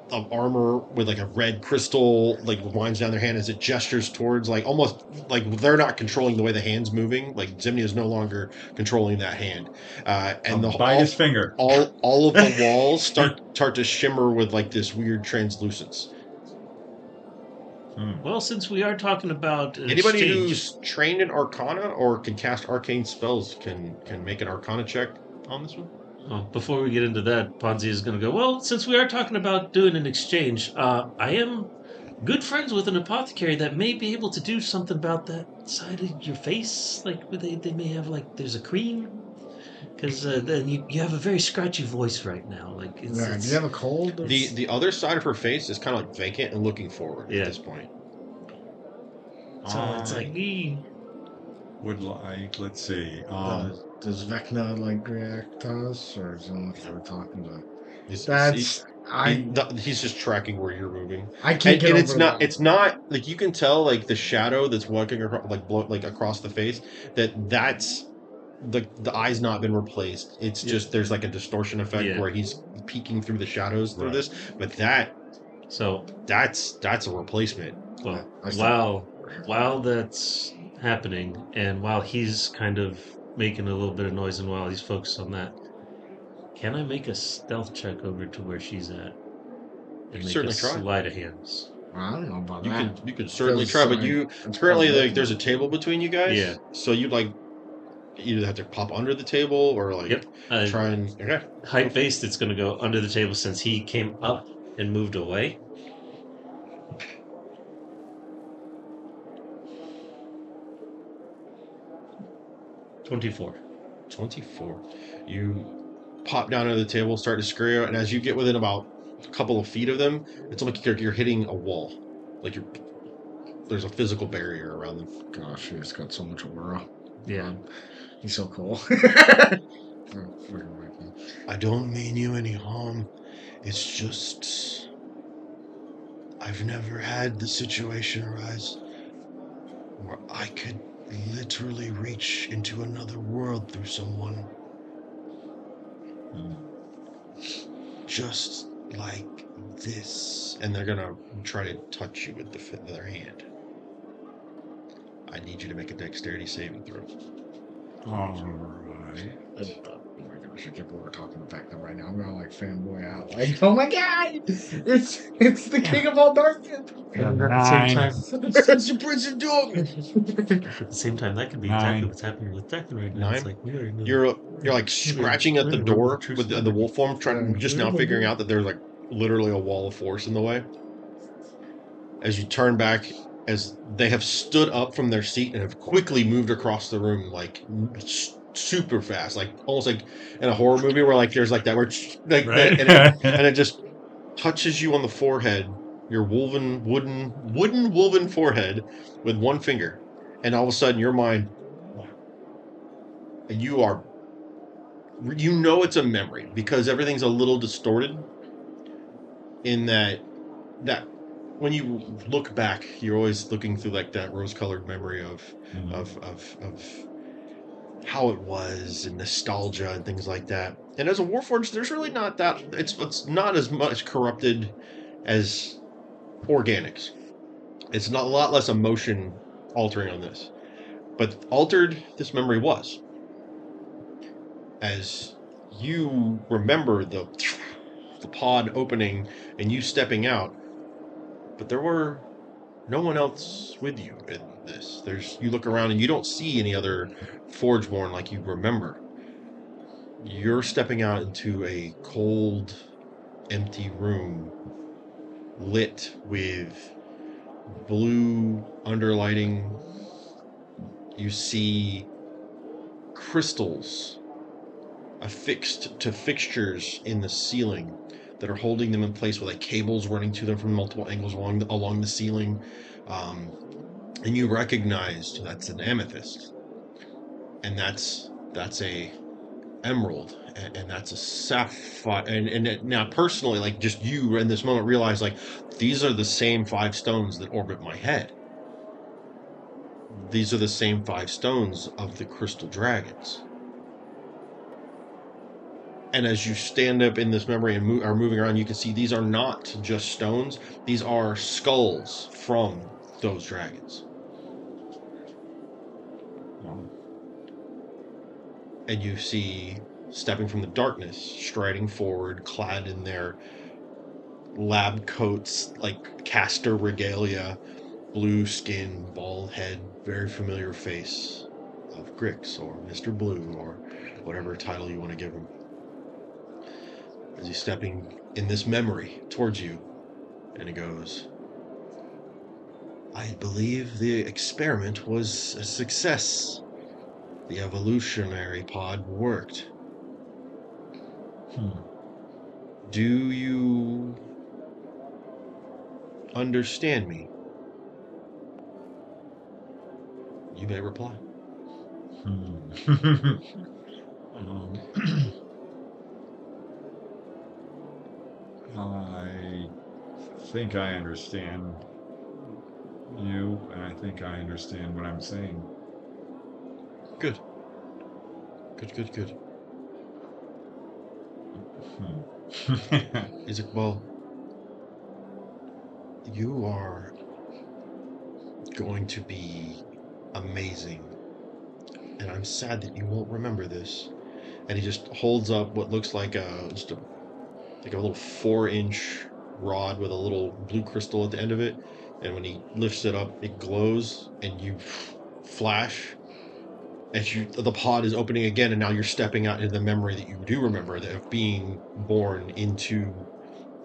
of armor with like a red crystal like winds down their hand as it gestures towards like almost like they're not controlling the way the hand's moving. Like Zimni is no longer controlling that hand, and the Bite his finger. all of the walls start to shimmer with like this weird translucence. Well, since we are talking about an Anybody exchange, who's trained in Arcana or can cast arcane spells can make an Arcana check on this one. oh, before we get into that, Ponzi is going to go, well, since we are talking about doing an exchange, I am good friends with an apothecary that may be able to do something about that side of your face. Like, they may have, like, there's a cream. Because then you have a very scratchy voice right now. Like, Do you have a cold? The other side of her face is kind of like vacant and looking forward Yeah. at this point. So it's like, Would like, let's see. Does Vecna like react to us, or is it what they were talking about? He's just tracking where you're moving. I can't get and over it's not that. it's not like you can tell like the shadow that's walking like across the face that's the eye's not been replaced. It's just there's like a distortion effect where he's peeking through the shadows through this, but that's a replacement. Well, while that's happening, and while he's kind of making a little bit of noise, and while he's focused on that, can I make a stealth check over to where she's at? And make certainly a try. sleight of hands. I don't know about You that. can certainly try, but you currently like there's a table between you guys. Yeah. So you'd like either have to pop under the table or like try and Height based, it's going to go under the table since he came up and moved away. $24. 24. You pop down under the table, start to scurry out, and as you get within about a couple of feet of them, it's like you're hitting a wall. Like there's a physical barrier around them. Gosh, he's got so much aura. Yeah. He's so cool. I don't mean you any harm. It's just I've never had the situation arise where I could literally reach into another world through someone. Just like this. And they're gonna try to touch you with their hand. I need you to make a dexterity saving throw. All right. Oh my gosh, I can't believe we're talking about them right now. I'm gonna like fanboy out. Like, oh my god! It's the king of all darkness! And at the same time, It's the Prince of Darkness! at the same time, that could be exactly 9. what's happening with Declan right now. 9? It's like we are in You're like scratching at the door with the wolf form, just now figuring out that there's like literally a wall of force in the way. As you turn back, as they have stood up from their seat and have quickly moved across the room, like super fast, like almost like in a horror movie where like there's like that where like Right. that, and it just touches you on the forehead, your wooden woven forehead with one finger, and all of a sudden your mind, you know it's a memory because everything's a little distorted in that when you look back, you're always looking through like that rose-colored memory of how it was and nostalgia and things like that. And as a Warforged, there's really not that it's not as much corrupted as organics. It's not a lot less emotion altering on this, but altered this memory was. As you remember the pod opening and you stepping out, but there were no one else with you in this. You look around and you don't see any other Forgeborn like you remember. You're stepping out into a cold, empty room lit with blue underlighting. You see crystals affixed to fixtures in the ceiling that are holding them in place with like cables running to them from multiple angles along the ceiling. And you recognized that's an amethyst, and that's a emerald, and that's a sapphire. And now personally, like just you in this moment realize like these are the same 5 stones that orbit my head. These are the same 5 stones of the crystal dragons. And as you stand up in this memory and are moving around, you can see these are not just stones. These are skulls from those dragons. And you see, stepping from the darkness, striding forward, clad in their lab coats, like caster regalia, blue skin, bald head, very familiar face of Grix or Mr. Blue or whatever title you want to give him. As he's stepping in this memory towards you, and he goes, I believe the experiment was a success. The evolutionary pod worked. Do you understand me? You may reply. I think I understand you, and I think I understand what I'm saying. Good. Good. He's like, well, you are going to be amazing. And I'm sad that you won't remember this. And he just holds up what looks like a little 4-inch rod with a little blue crystal at the end of it. And when he lifts it up, it glows, and you flash. And the pod is opening again, and now you're stepping out into the memory that you do remember of being born into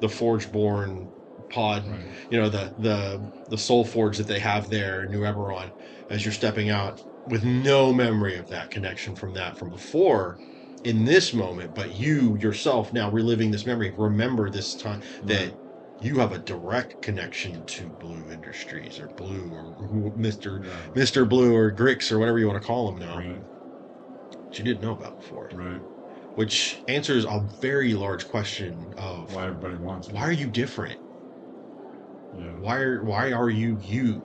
the Forgeborn pod. Right. You know, the Soul Forge that they have there, New Eberron. As you're stepping out with no memory of that connection from before, in this moment, but you yourself now reliving this memory, remember this time that you have a direct connection to Blue Industries or Blue or Mr. Blue or Grix or whatever you want to call him now. Right. That you didn't know about before. Right. Which answers a very large question of Why everybody wants me. why are you different? Yeah. Why are you you?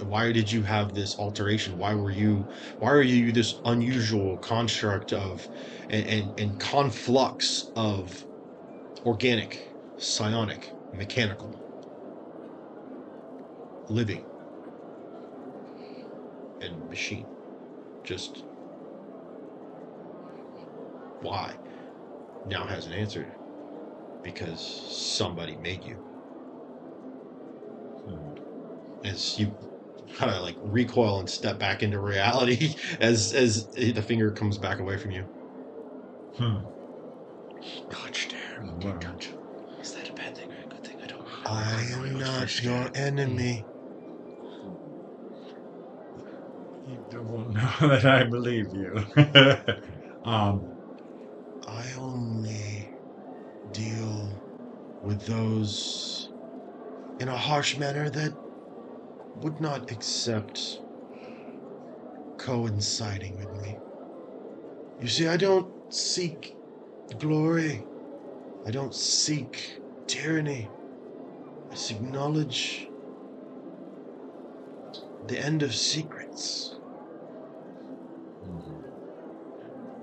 Why did you have this alteration? Why are you this unusual construct of and conflux of organic, psionic, mechanical, living, and machine? Just why? Now has an answer. Because somebody made you. As you kind of like recoil and step back into reality as the finger comes back away from you. Touch there. Wow. Touch. Is that a bad thing or a good thing? I don't know. I am not your enemy. You don't know that I believe you. I only deal with those in a harsh manner that would not accept coinciding with me. You see, I don't seek glory. I don't seek tyranny. I seek knowledge. The end of secrets.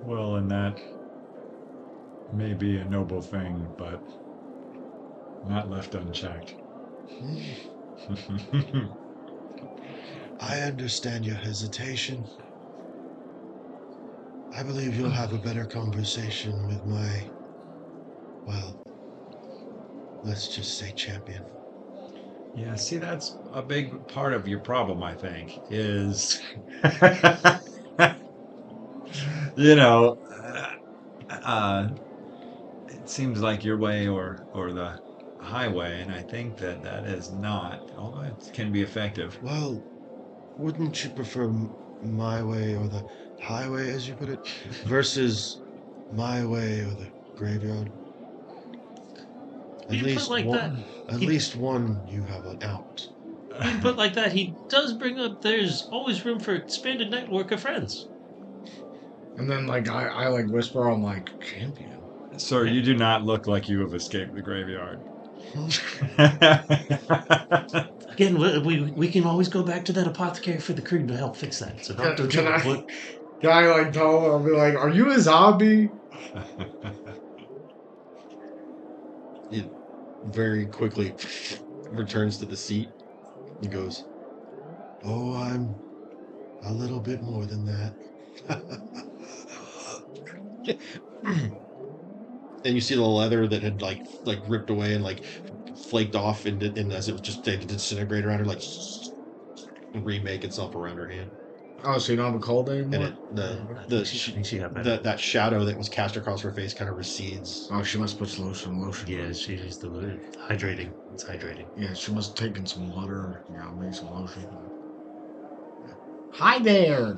Well, and that may be a noble thing, but not left unchecked. I understand your hesitation. I believe you'll have a better conversation with my, well, let's just say champion. Yeah, see, that's a big part of your problem, I think, is, you know, it seems like your way or the highway, and I think that that is not, although it can be effective. Well, wouldn't you prefer my way or the highway, as you put it, versus my way or the graveyard? At You put least like one, that. at least one you have an out. You put like that, he does bring up there's always room for expanded network of friends. And then like I like whisper, I'm like, champion. Sir, you do not look like you have escaped the graveyard. Again, we can always go back to that apothecary for the cream to help fix that. So don't Can you I- put. Can I like tell her? I'll be like, are you a zombie? It very quickly returns to the seat and goes, "Oh, I'm a little bit more than that." And you see the leather that had like ripped away and like flaked off, and as it was just disintegrate around her, like remake itself around her hand. Oh, so you don't have a cold anymore? And She got better. that shadow that was cast across her face kind of recedes. Oh, she must put lotion. Yeah, she's the hydrating. It's hydrating. Yeah, she must have taken some water. Yeah, make some lotion. Hi there.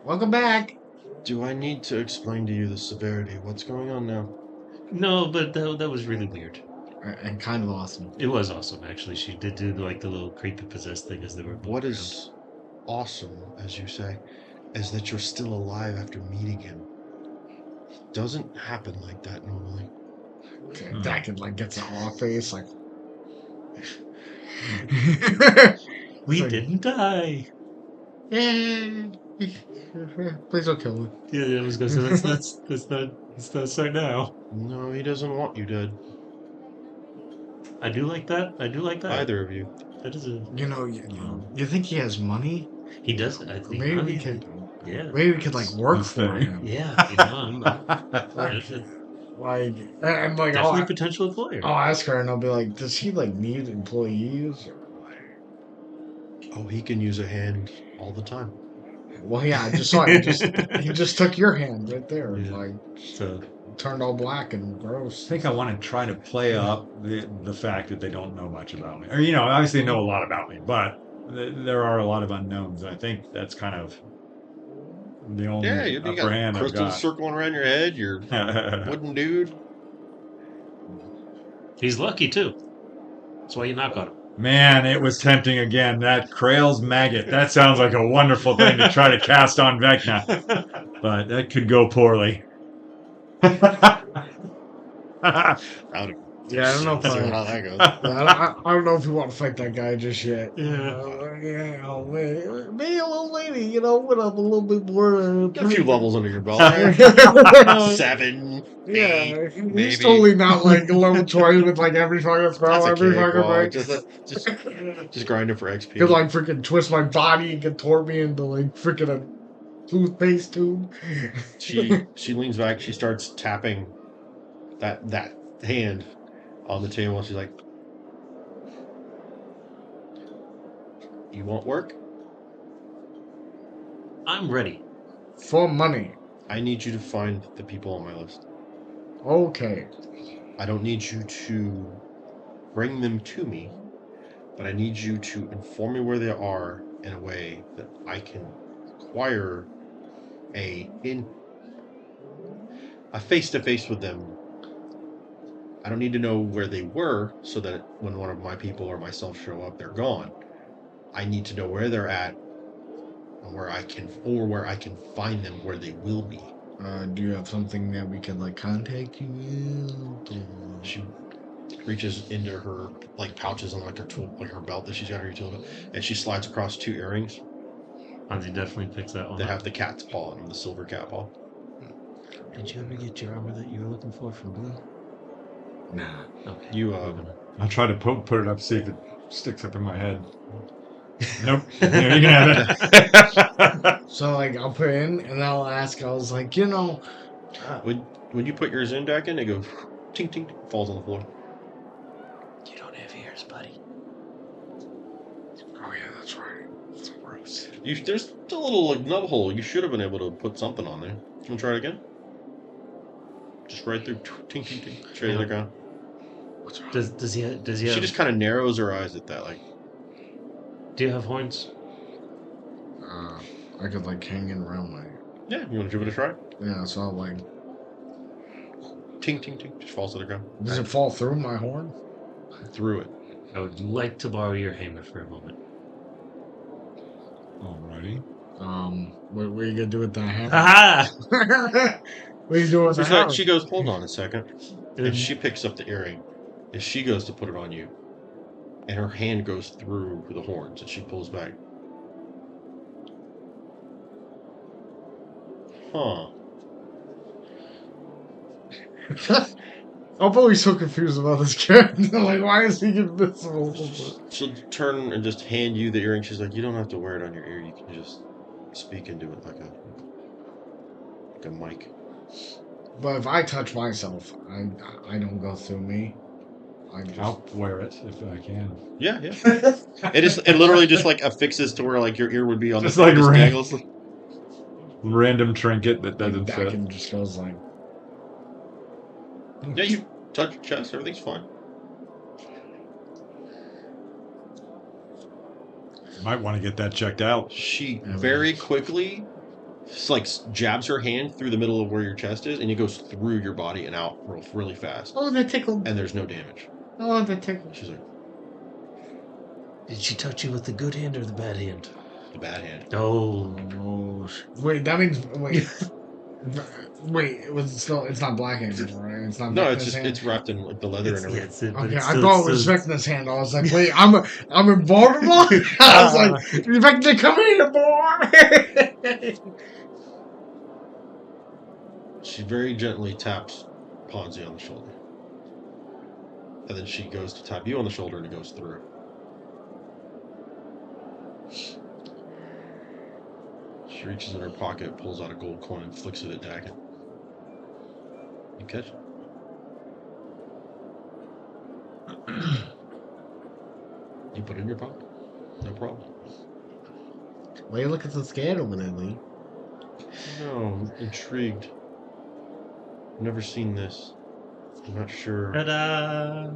Welcome back. Do I need to explain to you the severity? What's going on now? No, but that was really weird. And kind of awesome. It was awesome, actually. She did do like the little creepy possessed thing as they were. What is awesome, as you say, is that you're still alive after meeting him. It doesn't happen like that normally. Okay, that kid like gets an off face like. We like- didn't die. Yeah. Please don't kill me. Yeah, I was gonna say let's not start now. No, he doesn't want you dead. I do like that. Either of you. That is a. You know, you think he has money? He does. I think. Maybe we could. Yeah. Maybe we could like work That's for fair. him. Yeah. You know, Like, and like, definitely a potential employer. I'll ask her and I'll be like, does he like need employees? Or like... Oh, he can use a hand all the time. Well, yeah, I just saw it. He just took your hand right there, Yeah. like So turned all black and I gross. think I want to try to play up the fact that they don't know much about me. Or, you know, obviously they know a lot about me, but there are a lot of unknowns. I think that's kind of the only Yeah, you upper got hand I've crystals got. circling around your head. You're wooden dude. he's lucky too. That's why you knock on him. Man, it was tempting again. That Krail's maggot. That sounds like a wonderful thing to try to cast on Vecna. But that could go poorly. Howdy. Yeah, I don't know if That's I, how that goes. I don't know if you want to fight that guy just yet. Yeah. Maybe a little lady, you know, when I'm a little bit more. Got a few levels under your belt. yeah, 7, 8, he's maybe. totally not like level 20 with like every fucking spell, That's every okay, fucking Quag. thing. Just grinding for Could XP. like freaking twist my body and contort me into like freaking a toothpaste tube. She leans back. She starts tapping that hand on the table. And she's like, "You want work? I'm ready. For money. I need you to find the people on my list. Okay. I don't need you to bring them to me, but I need you to inform me where they are in a way that I can acquire a face-to-face with them. I don't need to know where they were so that when one of my people or myself show up, they're gone. I need to know where they're at and where I can find them where they will be." Do you have something that we can like contact you with? She reaches into her like pouches and like her tool, like her belt that she's got her utility belt, and she slides across 2 earrings Hansi definitely picks that one that up. have the cat's paw on them, the silver cat paw. Did you ever get your armor that you were looking for from Blue? Nah. Okay. You we're gonna- I'll try to put it up, see if it sticks up in my head. Nope. Yeah, you can have it. So like I'll put in and I'll ask. I was like, you know, when you put yours in, Dakin, it goes tink tink, falls on the floor. You don't have ears, buddy. oh yeah, that's right. It's gross. There's a little like nub hole. You should have been able to put something on there. You want to try it again? Just right through, tink tink tink, straight to the ground. What's wrong? Does he have, She just kind of narrows her eyes at that, like. do you have horns? I could like hang it around my. Yeah, you want to give it a try? Yeah, so I'll like. Tink tink tink, just falls to the ground. Does it fall through my horn? Through it. I would like to borrow your hammer for a moment. Alrighty. What are you gonna do with that hammer? Aha! What are you doing with the It's like hammer? she goes, "Hold on a second," and she picks up the earring, and she goes to put it on you, and her hand goes through the horns, and she pulls back. Huh. I'm always so confused about this character. Like, why is he invisible? She'll turn and just hand you the earring. She's like, "You don't have to wear it on your ear. You can just speak into it like a mic." But if I touch myself, I don't go through me. I just. I'll wear it if I can. Yeah, yeah. It literally just like affixes to where like your ear would be on Just the like just ran- dangles. Random trinket that doesn't Back fit. and just goes like. Yeah, you touch your chest. Everything's fine. Might want to get that checked out. She Yeah, very quickly like jabs her hand through the middle of where your chest is, and it goes through your body and out really fast. Oh, that tickled. And there's no damage. Oh, that tickled. She's like, Did she touch you with the good hand or the bad hand? the bad hand. Oh, Oh, wait, that means wait. Wait, it was still. It's not black hand anymore, right? It's not. No, Vecna's it's just hand? it's wrapped in like the leather and everything. yes, but Okay, it's I still- thought it was still- Vecna's hand. I was like, wait, I'm invulnerable. I was like, Vecna, come here, boy. She very gently taps Ponzi on the shoulder. And then she goes to tap you on the shoulder and it goes through. She reaches in her pocket, pulls out a gold coin, and flicks it at Dakin. You catch it. You put it in your pocket. No problem. Why you looking so scared over there, Lee? No, I'm intrigued. I've never seen this. I'm not sure Ta-da!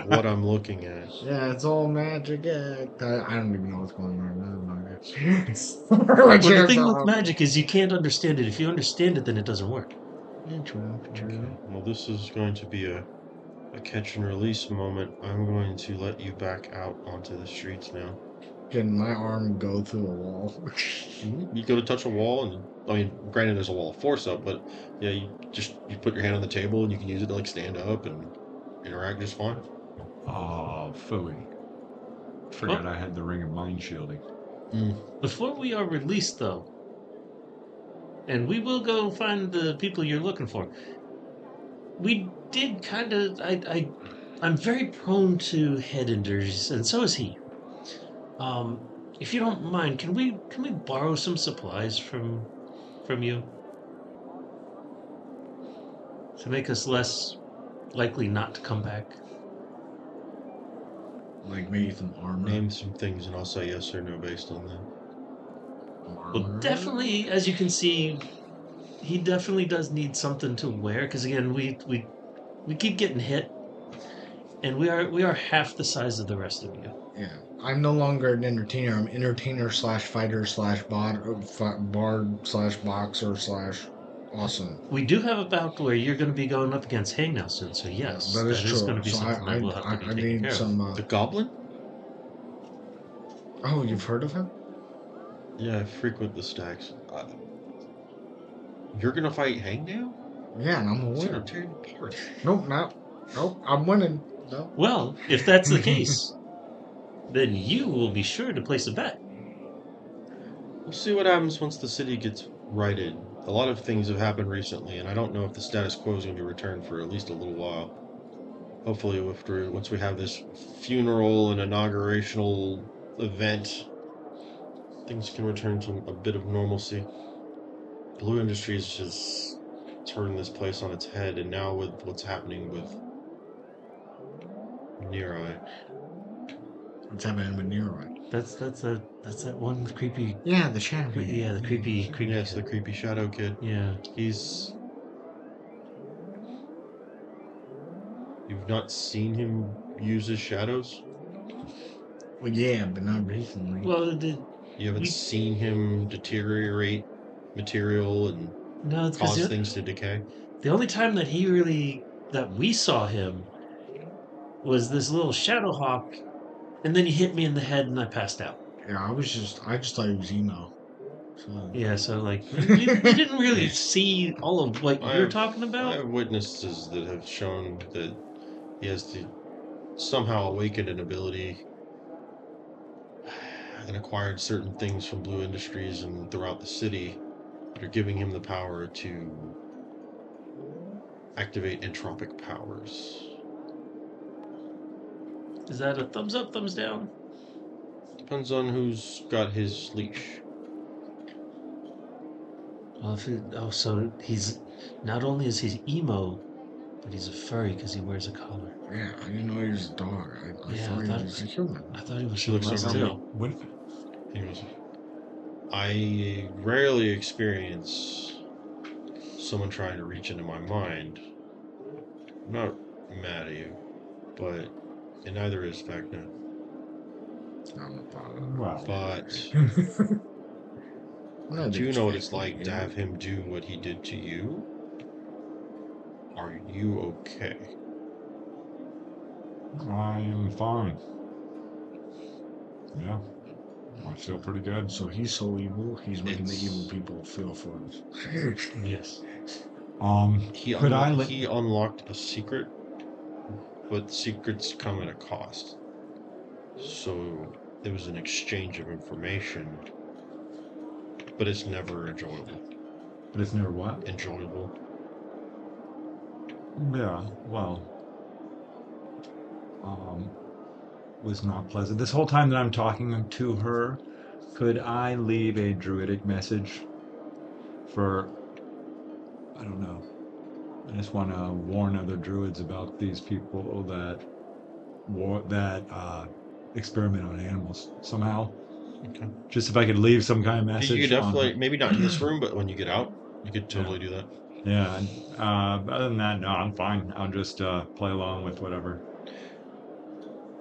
what I'm looking at. Yeah, it's all magic act. I don't even know what's going on. Well, the thing with magic is you can't understand it. If you understand it, then it doesn't work. True. Well, this is going to be a catch and release moment. I'm going to let you back out onto the streets now. Can my arm go through a wall? You go to touch a wall, and I mean, granted, there's a wall of force up, but yeah, you put your hand on the table, and you can use it to like stand up, and interact just fine. Oh, phooey. Forgot I had the ring of mind shielding. Before we are released, though, and we will go find the people you're looking for. We did kind of. I'm very prone to head injuries, and so is he. Um, if you don't mind, can we borrow some supplies from you to make us less likely not to come back? Like maybe some armor. Name some things, and I'll say yes or no based on that. Well, definitely, as you can see, he definitely does need something to wear. Because again, we keep getting hit, and we are half the size of the rest of you. Yeah, I'm no longer an entertainer. I'm entertainer slash fighter slash bard slash boxer slash awesome. We do have a bout where you're going to be going up against Hangnail soon, so yes, that is true. going to be So something that will have to be I taken need care of. some. The Goblin? Oh, you've heard of him? Yeah, I frequent the stacks. You're gonna fight Hangnail? Yeah, and I'm a It's gonna winner. tear you apart. Nope, I'm winning. No. Well, if that's the case, then you will be sure to place a bet. We'll see what happens once the city gets righted. A lot of things have happened recently, and I don't know if the status quo is going to be returned for at least a little while. Hopefully, once we have this funeral and inaugurational event, things can return to a bit of normalcy. Blue Industries just turned this place on its head, and now with what's happening with Nero. What's happening with Nero? That's that one creepy. Yeah, the shadow. Yeah, the creepy. Yes, the creepy shadow kid. Yeah. You've not seen him use his shadows? Well, yeah, but not recently. Well, You haven't seen him deteriorate material and no, it's cause because things to decay? the only time that we saw him was this little shadow hawk, and then he hit me in the head and I passed out. Yeah, I just thought it was emo. So. Yeah, so like we didn't really see all of what you're talking about. I have witnesses that have shown that he has somehow awakened an ability and acquired certain things from Blue Industries and throughout the city that are giving him the power to activate entropic powers. Is that a thumbs up, thumbs down? Depends on who's got his leash. Well, so he's not only is he emo, but he's a furry because he wears a collar. Yeah, I didn't know he was a dog. I thought he was a human. I thought he was She looks over something to else me. He goes, I rarely experience someone trying to reach into my mind. I'm not mad at you, but in neither is Vecna. Well, But I do know what it's like to have him do what he did to you. Are you okay? I am fine. Yeah, I feel pretty good. So he's so evil, he's making the evil people feel for us. Yes. He unlocked a secret, but secrets come at a cost. So it was an exchange of information, but it's never enjoyable. But it's never what? Enjoyable. Yeah, well, was not pleasant. This whole time that I'm talking to her, could I leave a druidic message for, I don't know, I just want to warn other druids about these people that experiment on animals somehow. Okay. Just if I could leave some kind of message. You could definitely, maybe not in this room, but when you get out, you could totally do that. Yeah. Other than that, no, I'm fine. I'll just play along with whatever.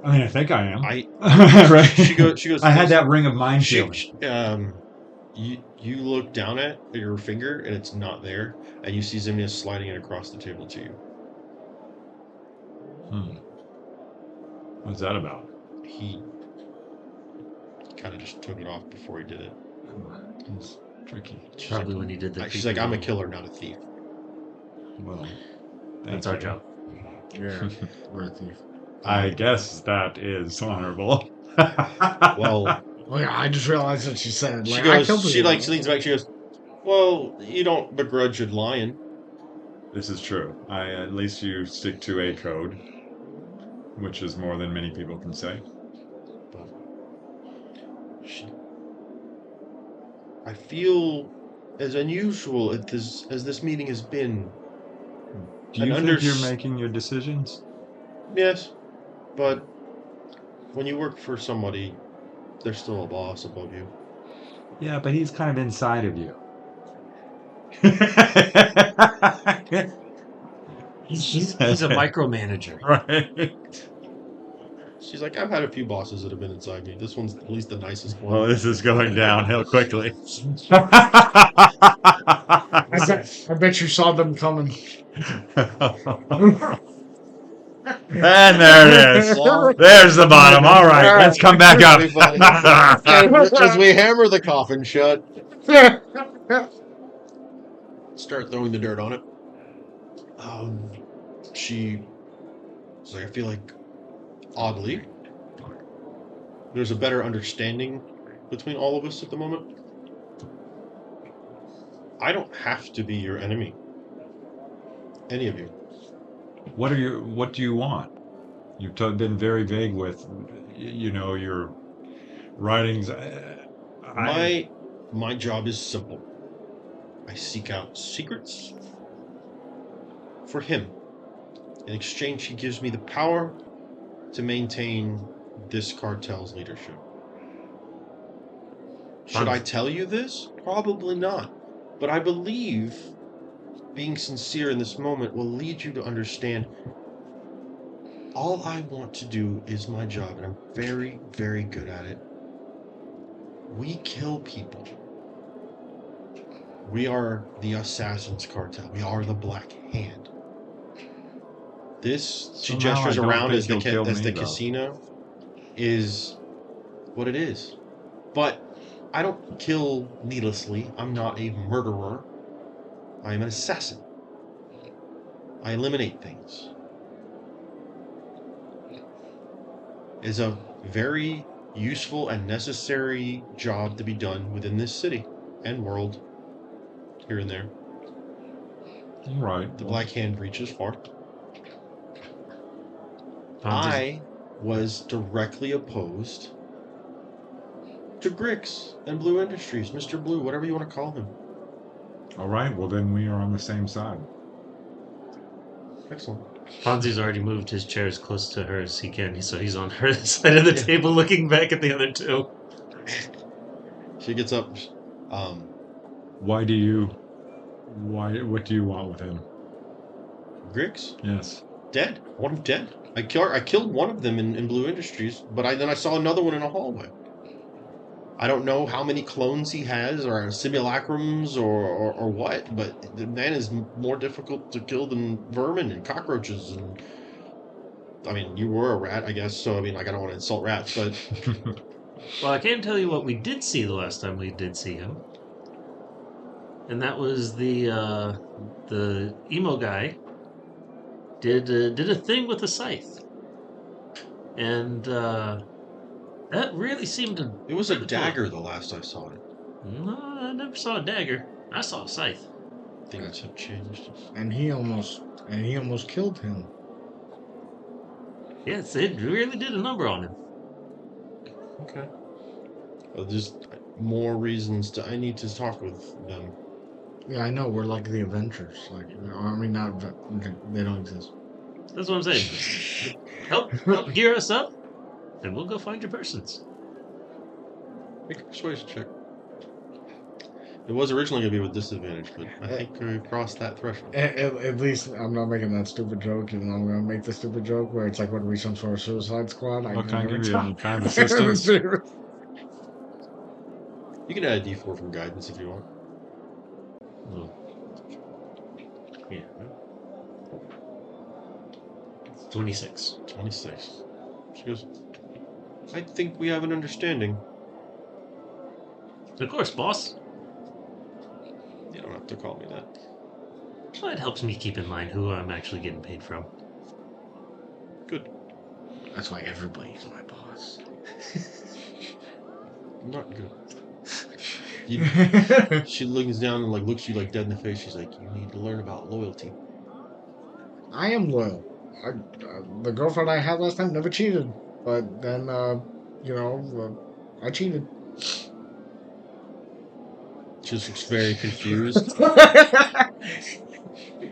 I mean, I think I am. Right. She goes. I had that ring of mind shield. You look down at your finger and it's not there, and you see Zimius sliding it across the table to you. What's that about? He kind of just took it off before he did it. It's tricky. Probably when he did that. She's like, I'm a killer, not a thief. Well, that's our job. Yeah, we're a thief. I guess that is honorable. Well, Oh yeah, I just realized what she said. she Like I killed goes, she people. like leans back, she goes, well, you don't begrudge it lying. This is true. At least you stick to a code, which is more than many people can say. But she, I feel as unusual as this meeting has been. Do you think you're making your decisions? Yes, but when you work for somebody, there's still a boss above you. Yeah, but he's kind of inside of you. He's a micromanager. Right. She's like, I've had a few bosses that have been inside me. This one's at least the nicest one. Well, this is going downhill quickly. I bet you saw them coming. And there it is. There's the bottom. All right, let's come back up. As we hammer the coffin shut, start throwing the dirt on it. She was like, I feel like, oddly, there's a better understanding between all of us at the moment. I don't have to be your enemy. Any of you. What do you want? You've been very vague with, your writings. My job is simple. I seek out secrets for him. In exchange, he gives me the power to maintain this cartel's leadership. Should I tell you this? Probably not. But I believe being sincere in this moment will lead you to understand all I want to do is my job, and I'm very, very good at it. We kill people. We are the Assassin's Cartel. We are the Black Hand. This, she gestures around as the casino, is what it is. But I don't kill needlessly. I'm not a murderer. I am an assassin. I eliminate things. It's a very useful and necessary job to be done within this city and world, here and there. Right. The Black Hand reaches far. I was directly opposed to Grix and Blue Industries, Mr. Blue, whatever you want to call him. All right, well then we are on the same side. Excellent. Ponzi's already moved his chair as close to her as he can, so he's on her side of the table looking back at the other two. She gets up. What do you want with him? Grix? Yes. Dead. One dead. I killed one of them in Blue Industries, but then I saw another one in a hallway. I don't know how many clones he has, or simulacrums, or what, but the man is more difficult to kill than vermin and cockroaches. And I mean, you were a rat, I guess, so I mean, like, I don't want to insult rats, but Well, I can tell you what we did see the last time we did see him, and that was the emo guy did a thing with a scythe, and that really seemed to. it was a dagger the last I saw it. No, I never saw a dagger. I saw a scythe. Things have changed. And he almost killed him. Yes, it really did a number on him. Okay. Well, there's more reasons I need to talk with them. Yeah, I know. We're like the Avengers. Like, I mean, not they don't exist. That's what I'm saying. help gear us up, and we'll go find your persons. Make a persuasion check. It was originally going to be with disadvantage, but I think we crossed that threshold. At least I'm not making that stupid joke, and I'm gonna make the stupid joke where it's like when we some sort of Suicide Squad. What can I give you? Any kind of assistance? You can add a d4 from guidance if you want. Oh. Yeah. 26. 26. She goes, I think we have an understanding. Of course, boss. You don't have to call me that. Well, it helps me keep in mind who I'm actually getting paid from. Good. That's why everybody's my boss. Not good. She looks down and like looks you like dead in the face. She's like, you need to learn about loyalty. I am loyal. The girlfriend I had last time never cheated, but then I cheated. She just looks very confused.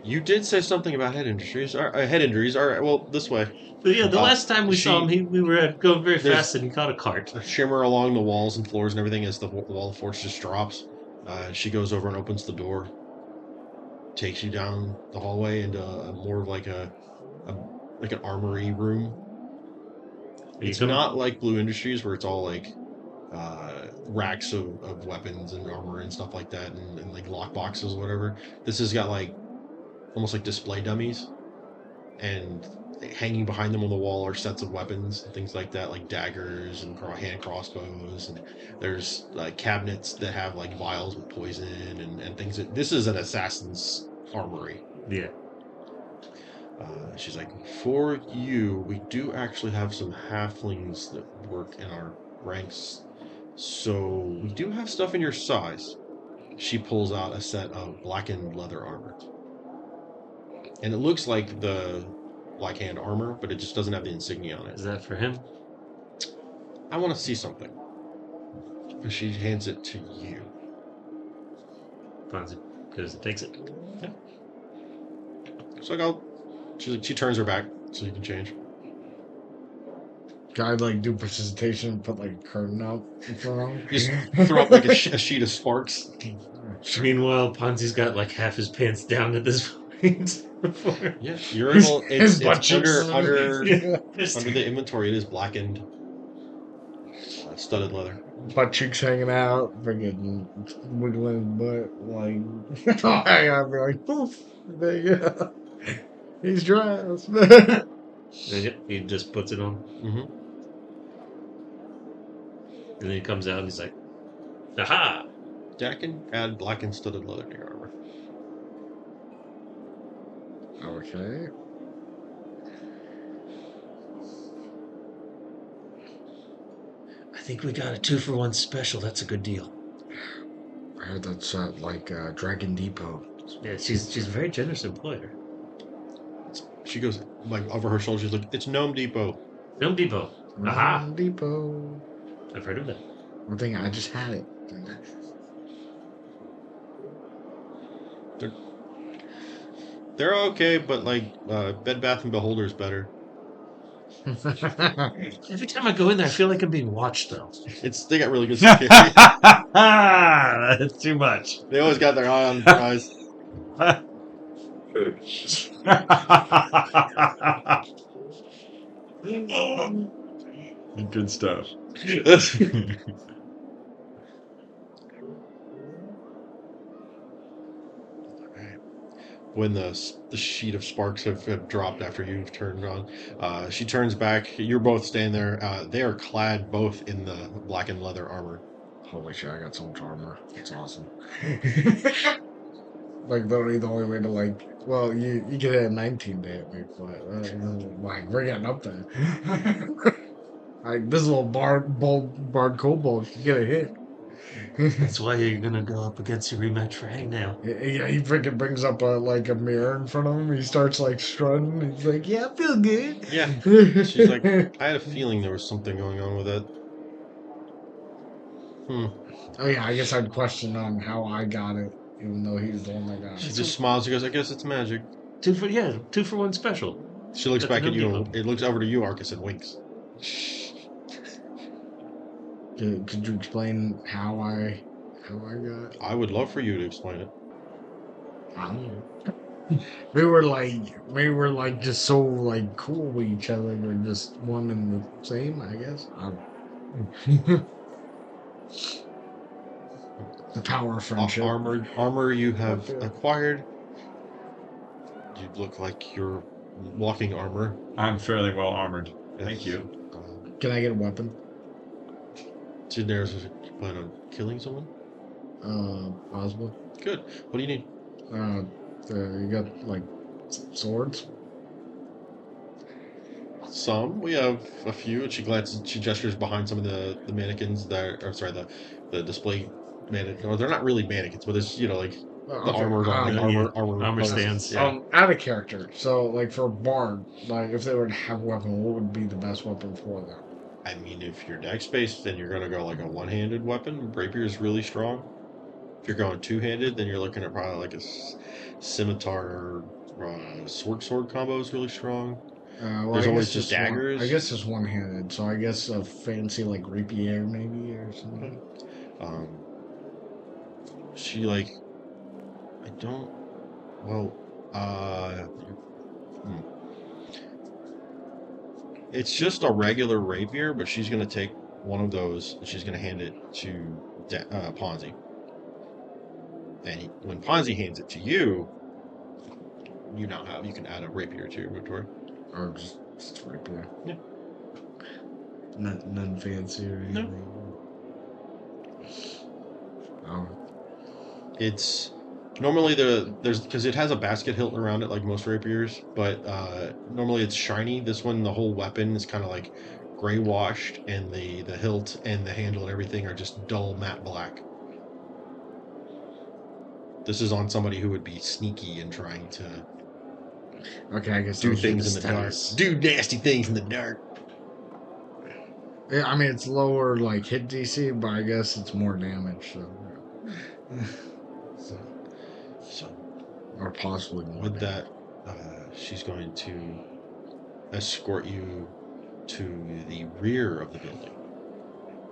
You did say something about head injuries. Head injuries. All right. Well, this way. But yeah, the last time we saw him, we were going very there's- fast and he caught a cart. A shimmer along the walls and floors and everything as the wall of force just drops. She goes over and opens the door, takes you down the hallway into more of like like an armory room. It's not like Blue Industries where it's all like racks of weapons and armor and stuff like that and like lock boxes or whatever. This has got like almost like display dummies, and hanging behind them on the wall are sets of weapons and things like that, like daggers and hand crossbows, and there's cabinets that have like vials with poison and things. This is an assassin's armory. Yeah. She's like, for you, we do actually have some halflings that work in our ranks, so we do have stuff in your size. She pulls out a set of blackened leather armor, and it looks like the Black Hand armor, but it just doesn't have the insignia on it. Is that for him? I want to see something. She hands it to you. Fonzie goes and takes it. Yeah. So she turns her back so you can change. Can I like do precipitation and put like a curtain out in front of him? Just throw up like a sheet of sparks. Meanwhile, Ponzi's got like half his pants down at this point. Before. Yeah, you're able. It's under Yeah. the inventory. It is blackened, studded leather. Butt cheeks hanging out, freaking wiggling butt, like I'd be like, poof, there you go. He's dressed. He just puts it on, Mm-hmm. and then he comes out and he's like, "Aha!" Jack can add blackened studded leather to your armor. Okay. I think we got a 2-for-1 special. That's a good deal. I heard that's like Dragon Depot. Yeah, she's a very generous employer. She goes like over her shoulder. She's like, "It's Gnome Depot." Gnome Depot. Aha! Dragon Depot. I've heard of that. One thing, I just had it. They're okay, but like Bed Bath and Beholder's better. Every time I go in there, I feel like I'm being watched, though. They got really good security. That's too much. They always got their eye on the prize. Good stuff. When the sheet of sparks have dropped after you've turned on, she turns back. You're both standing there. They are clad both in the blackened leather armor. Holy shit, I got so much armor. It's awesome. Like, literally the only way to, like, well, you can hit a 19 to hit me, but, like, we're getting up there. Like, this little bard kobold can get a hit. That's why you're gonna go up against your rematch for Hangnail. Yeah, he freaking brings up a mirror in front of him. He starts like strutting. He's like, "Yeah, I feel good." Yeah. She's like, I had a feeling there was something going on with it. Oh yeah, I guess I'd question on how I got it, even though he's the one that got She it. just smiles. She goes, "I guess it's magic." 2-for-1 special. She looks That's back at you. Gnome And it looks over to you, Arcus, and winks. Could you explain how I got it? I would love for you to explain it. I don't know. We were like just so like cool with each other. We're just one and the same, I guess. The power of friendship. Armor you have acquired. You look like you're walking armor. I'm fairly well armored. Thank you. Can I get a weapon? Daenerys, you plan on killing someone? Possible. Good. What do you need? You got like swords? some. We have a few. And she gestures behind some of the mannequins the display mannequins. Or they're not really mannequins, but it's like the Okay. armors on Armor posts. stands. Yeah. Out of character. So, like for Bard, like if they were to have a weapon, what would be the best weapon for them? I mean, if you're dex based, then you're gonna go like a one-handed weapon. Rapier is really strong. If you're going two-handed, then you're looking at probably like a scimitar sword combo is really strong. Well, There's I always guess just it's daggers. I guess it's one-handed. So I guess a fancy like rapier maybe or something. Um, she like I don't. Well, hmm. It's just a regular rapier, but she's gonna take one of those and she's gonna hand it to Ponzi. And when Ponzi hands it to you, you can add a rapier to your inventory. Or just rapier. Yeah. None fancy or anything. Oh. It's normally there's because it has a basket hilt around it like most rapiers, but normally it's shiny. This one, the whole weapon is kind of like gray washed, and the hilt and the handle and everything are just dull matte black. This is on somebody who would be sneaky and trying to Okay, I guess do those are things in the dark, stats. do nasty things in the dark. Yeah, I mean it's lower like hit DC, but I guess it's more damage. So or possibly more. with damage. that, she's going to escort you to the rear of the building,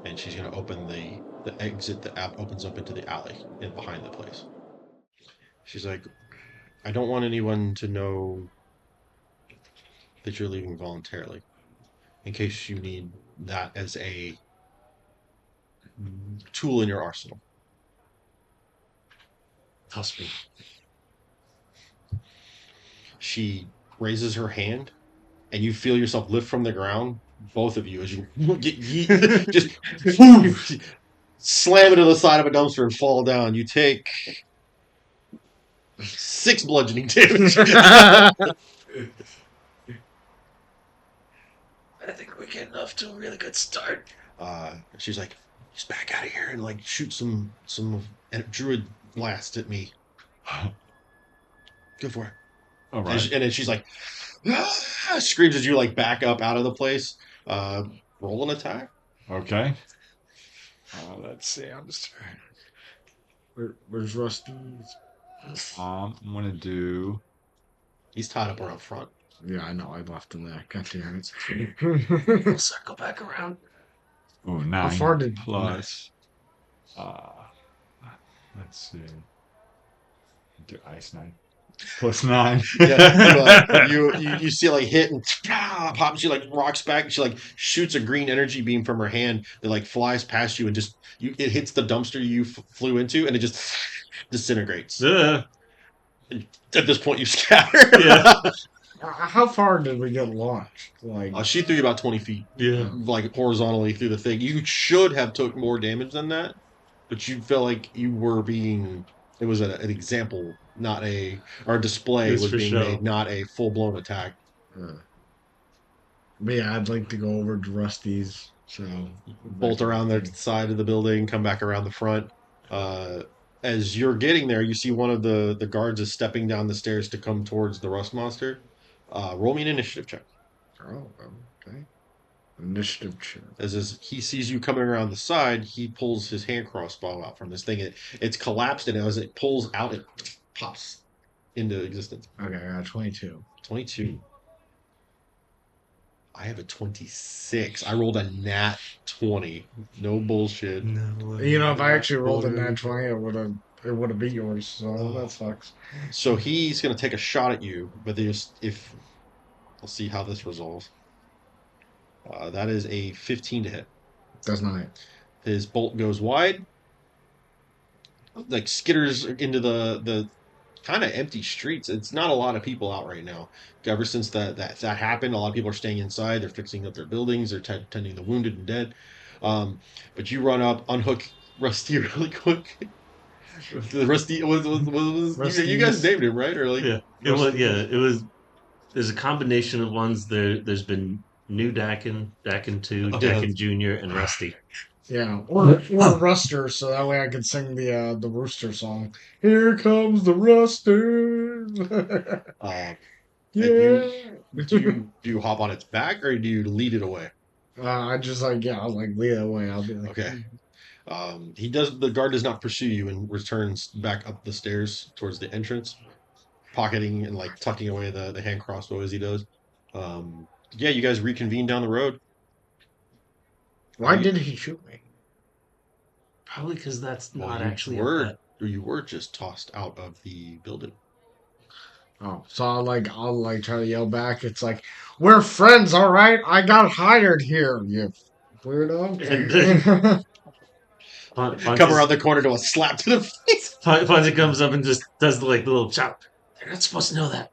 and she's going to open the exit that opens up into the alley and behind the place. She's like, I don't want anyone to know that you're leaving voluntarily, in case you need that as a tool in your arsenal. Trust me. She raises her hand, and you feel yourself lift from the ground, both of you, as you get just slam into the side of a dumpster and fall down. You take 6 bludgeoning damage. I think we get enough to a really good start. She's like, he's back out of here and like shoot some druid blast at me. Go for it. All right. And then she's like, screams as you like back up out of the place. Roll an attack. Okay. Let's see. I'm just. Where's Rusty? I'm gonna do. He's tied up around front. Yeah, I know. I left him there. God damn it. We'll circle back around. Oh, 9 far did- plus. Let's see. Do ice 9 plus 9. Yeah, you see it like hit and pop, and she like rocks back and she like shoots a green energy beam from her hand that like flies past you and just it hits the dumpster you flew into and it just disintegrates. At this point, you scatter. Yeah. How far did we get launched? Like, She threw you about 20 feet, Yeah. like horizontally through the thing. You should have took more damage than that, but you felt like you were being. It was an example, not or a display It's was for being show. made, not a full blown attack. but yeah, I'd like to go over to Rusty's. So Bolt around the side of the building, come back around the front. As you're getting there, you see one of the guards is stepping down the stairs to come towards the rust monster. Roll me an initiative check. Oh, okay. Initiative check. As he sees you coming around the side, he pulls his hand crossbow out from this thing. It's collapsed, and as it pulls out, it pops into existence. Okay, I got 22. 22. I have a 26. I rolled a nat 20. No bullshit. No. You know, if I actually rolled a nat 20, it would have beat yours. So that sucks. So he's going to take a shot at you, but I'll see how this resolves. That is a 15 to hit. That's not it. His bolt goes wide, like skitters into the kind of empty streets. It's not a lot of people out right now. Ever since that happened, a lot of people are staying inside. They're fixing up their buildings. They're tending the wounded and dead. But you run up, unhook Rusty really quick. The Rusty was Rusty you guys named him, right? Or like Yeah. It was There's a combination of ones. There's been new Dakin, Dakin 2, Oh, Dakin Junior, and Rusty. Yeah, or Ruster, so that way I can sing the Rooster song. Here comes the Rooster. And Yeah. do you hop on its back or do you lead it away? I just like yeah, I'll like lead it away. I'll be like, Okay. He does. The guard does not pursue you and returns back up the stairs towards the entrance, pocketing and like tucking away the hand crossbow as he does. Yeah, you guys reconvene down the road. why You did he shoot me? Probably because that's well, not actually a pet. you were just tossed out of the building. Oh, so I'll try to yell back. It's like we're friends, all right. I got hired here, you And then weirdo. Come around the corner to a slap to the face. Fonzie comes up and just does the little chop. You're not supposed to know that.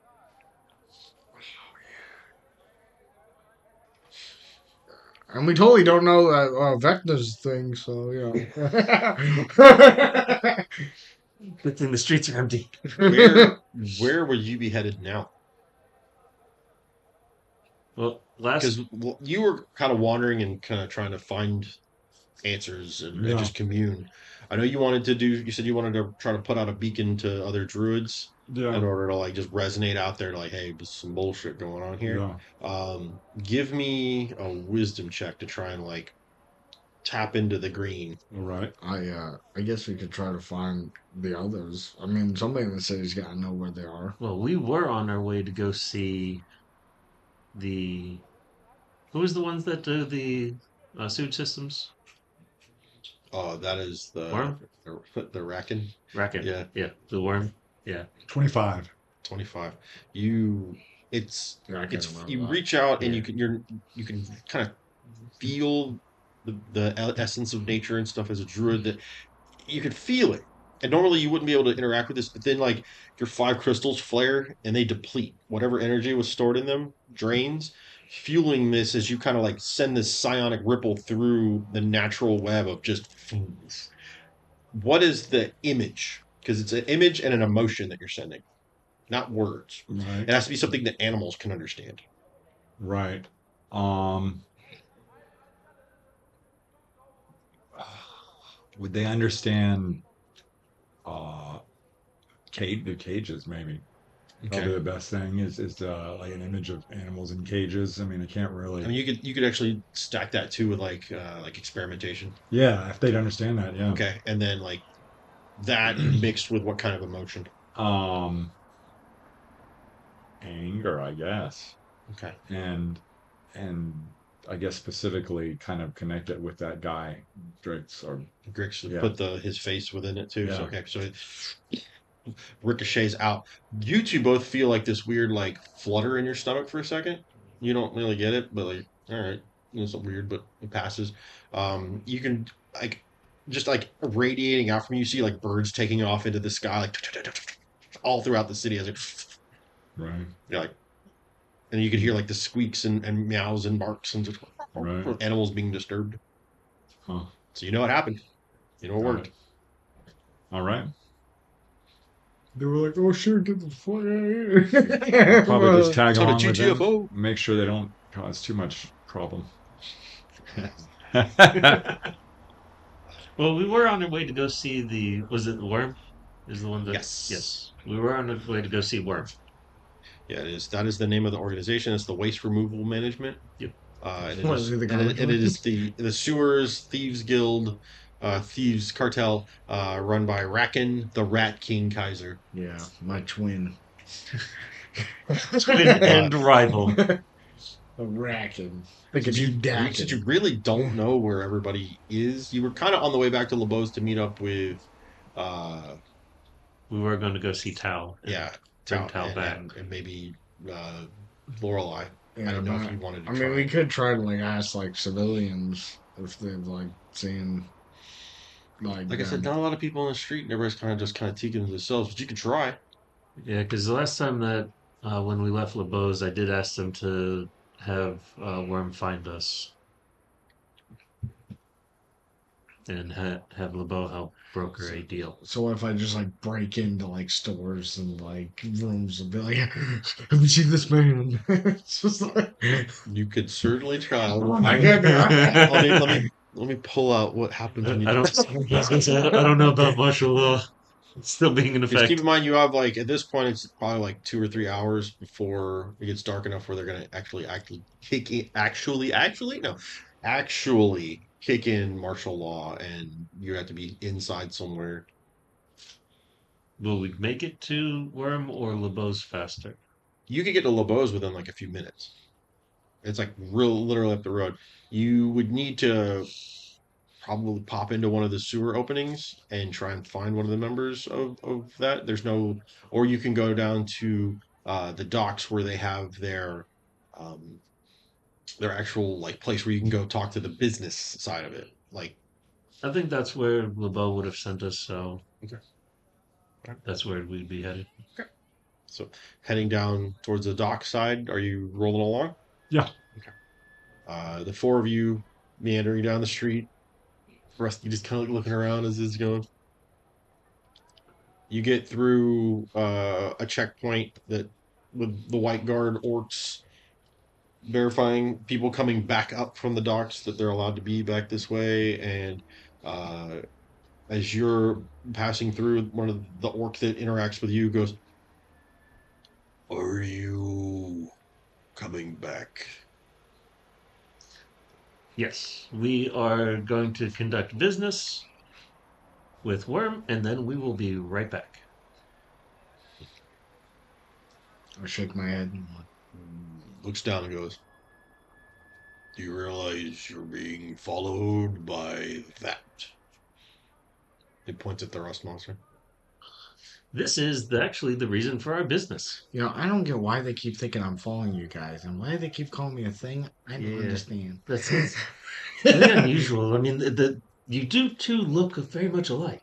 And we totally don't know that Vecna's thing, so Good thing the streets are empty. Where will you be headed now? Well, Because you were kind of wandering and kind of trying to find answers and just commune. I know you wanted to do. You said you wanted to try to put out a beacon to other druids in order to like just resonate out there, like, hey, there's some bullshit going on here. Give me a wisdom check to try and like tap into the green. All right. I guess we could try to find the others. I mean, somebody in the city's got to know where they are. Well, we were on our way to go see the. Who was the ones that do the sewage systems? Oh, that is the Worm? the Racken. Racken. Yeah. Yeah. The worm. Yeah. 25. 25. It's Yeah, I can't remember you that. reach out and Yeah. you can kind of feel the essence of nature and stuff as a druid, that you could feel it. And normally you wouldn't be able to interact with this, but then like your 5 crystals flare and they deplete. Whatever energy was stored in them drains, fueling this as you kind of like send this psionic ripple through the natural web of just. What is the image? Because it's an image and an emotion that you're sending, not words. Right. It has to be something that animals can understand. Right. Would they understand the cages maybe? Probably the best thing is like an image of animals in cages. I mean, I can't really. I mean, you could actually stack that too with like experimentation. Yeah, if they'd understand that, yeah. Okay, and then like that mixed with what kind of emotion? Anger, I guess. Okay. And I guess specifically kind of connect it with that guy, Drax, or Grix Yeah. put his face within it too. So, Yeah. okay, so it ricochets out. You two both feel like this weird like flutter in your stomach for a second. You don't really get it, but like, all right, it's weird, but it passes. You can like just like radiating out from you, see like birds taking off into the sky, like all throughout the city as it. right, You're like, and you could hear like the squeaks and meows and barks and just right. animals being disturbed. Huh. So you know what happened. You know what Got worked. All right. They were like, "Oh shit, get the fuck out of here!" Probably just tag So along the with them. GTFO. Make sure they don't cause too much problem. Well, we were on our way to go see the. Was it the worm? Is the one that? Yes. Yes. We were on our way to go see worm. Yeah, it is. That is the name of the organization. It's the Waste Removal Management. Yep. And What is it, the it is the Sewers Thieves Guild, Thieves Cartel, run by Racken, the Rat King Kaiser. Yeah, my twin. Twin and rival. A racking. Look at you, Since you really don't know where everybody is, you were kind of on the way back to LeBeau's to meet up with, We were going to go see Tao. yeah, Bring Tao back. and maybe Lorelei. Yeah, I don't know but- if you wanted to I try. mean, we could try to like ask like civilians if they've like seen like. Like I said, not a lot of people on the street, and everybody's kind of taking to themselves, but you could try. Yeah, because the last time that when we left LeBeau's, I did ask them to have Worm find us. and have LeBeau help broker a deal. So what if I just like break into like stores and like rooms and be like, "Have you seen this man?" It's just like, You could certainly try. I can't do that. Let me pull out what happens when you I do. I don't know about martial law still being in Just keep effect. in mind, you have like at this point, it's probably like 2 or 3 hours before it gets dark enough where they're gonna actually kick in. Actually kick in martial law, and you have to be inside somewhere. Will we make it to Worm or LeBeau's faster? You could get to LeBeau's within like a few minutes. It's like real, literally up the road. You would need to probably pop into one of the sewer openings and try and find one of the members of that. There's no, or you can go down to the docks where they have um, their actual like place where you can go talk to the business side of it. Like, I think that's where LeBeau would have sent us, so okay, right. that's where we'd be headed. Okay. So heading down towards the dock side, are you rolling along? Yeah. Okay. The four of you meandering down the street. Rusty just kind of looking around as this is going. You get through a checkpoint that with the white guard orcs verifying people coming back up from the docks that they're allowed to be back this way, and uh, as you're passing through, one of the orc that interacts with you goes, "Are you coming back?" Yes, we are going to conduct business with Worm, and then we will be right back. I shake my head. Looks down and goes, "Do you realize you're being followed by that?" He points at the rust monster. This is actually the reason for our business. You know, I don't get why they keep thinking I'm following you guys, and why they keep calling me a thing. I don't Yeah. understand. That's very unusual. I mean, you do two look very much alike.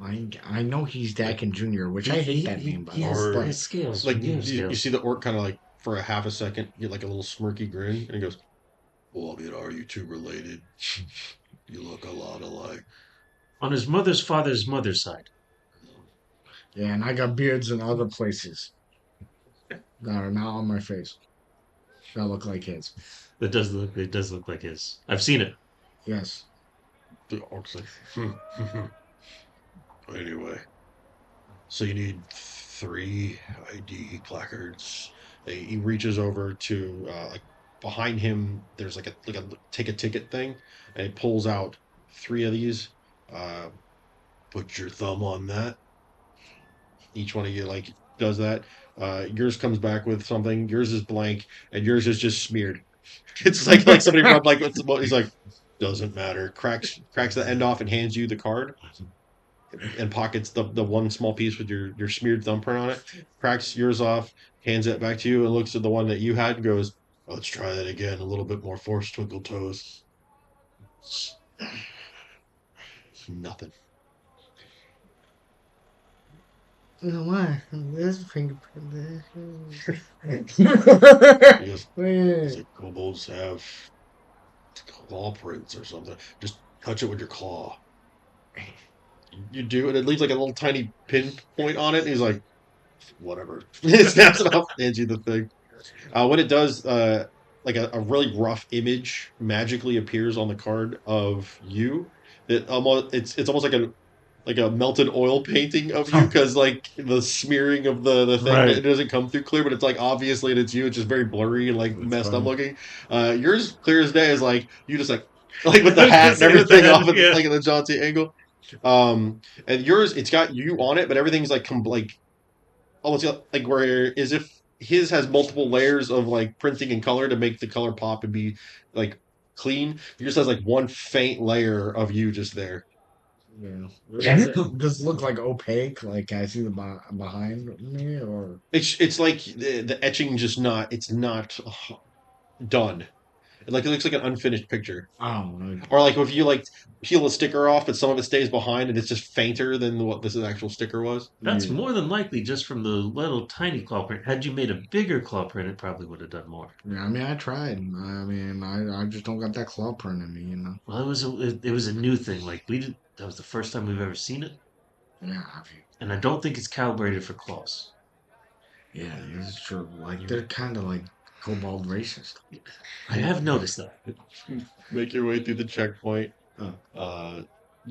I know he's Dakin Jr., which I hate that name, by the way. Yes, Or- his scales. Like You you see the orc kind of like for a half a second get like a little smirky grin, and he goes, "Well, I mean, are you two related? You look a lot alike." on his mother's father's mother's side. Yeah, and I got beards in other places that are not on my face that look like his. It does look like his. I've seen it. Yes. The orc's like, Anyway, so you need 3 ID placards. He reaches over to like behind him. There's like a take a ticket thing, and he pulls out 3 of these. Uh, put your thumb on that. Each one of you like does that. Yours comes back with something. Yours is blank, and yours is just smeared. It's like somebody from like he's like, doesn't matter. Cracks the end off and hands you the card, and pockets the one small piece with your smeared thumbprint on it. Cracks yours off, hands it back to you, and looks at the one that you had and goes, "Let's try that again. A little bit more force, twinkle toes." Nothing. You know what? This fingerprint. He goes, Wait. "Is it kobolds have claw prints or something? Just touch it with your claw." You do, and it leaves like a little tiny pinpoint on it. And he's like, "Whatever." He snaps it off, hands you the thing. When it does, like a really rough image magically appears on the card of you. It almost it's almost like a melted oil painting of you, because like the smearing of the thing, Right. it doesn't come through clear, but it's like obviously it's you. It's just very blurry and like That's messed up funny. looking. Yours clear as day is like you just like with the hat and everything off at like at the jaunty angle. And yours, it's got you on it, but everything's like like almost like where as if his has multiple layers of like printing and color to make the color pop and be like clean. Yours has like one faint layer of you just there. Yeah. Does it look like opaque? Like I see the behind me, or It's like the etching just not, it's not done. Like it looks like an unfinished picture. Oh, Or like if you like peel a sticker off, but some of it stays behind, and it's just fainter than what this actual sticker was. That's yeah. more than likely just from the little tiny claw print. Had you made a bigger claw print, it probably would have done more. Yeah, I mean, I tried. I mean, I just don't got that claw print in me, you know. Well, it was a new thing. Like we did, that was the first time we've ever seen it, Yeah, and I don't think it's calibrated for claws. yeah, it's true. Like You- they're kind of like kobold racist. I have noticed that. Make your way through the checkpoint, Oh, uh,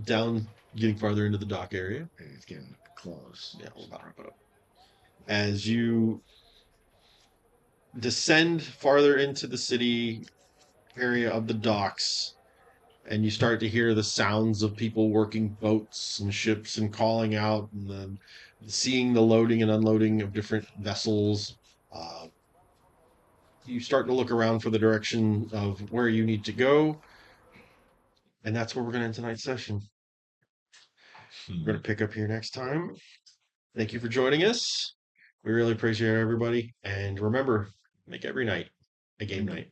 down, getting farther into the dock area. it's getting close. Yeah, we're about to wrap it up. As you descend farther into the city area of the docks, and you start to hear the sounds of people working boats and ships and calling out, and then seeing the loading and unloading of different vessels. You start to look around for the direction of where you need to go, and that's where we're going to end tonight's session. We're going to pick up here next time. Thank you for joining us. We really appreciate everybody, and remember, make every night a game night.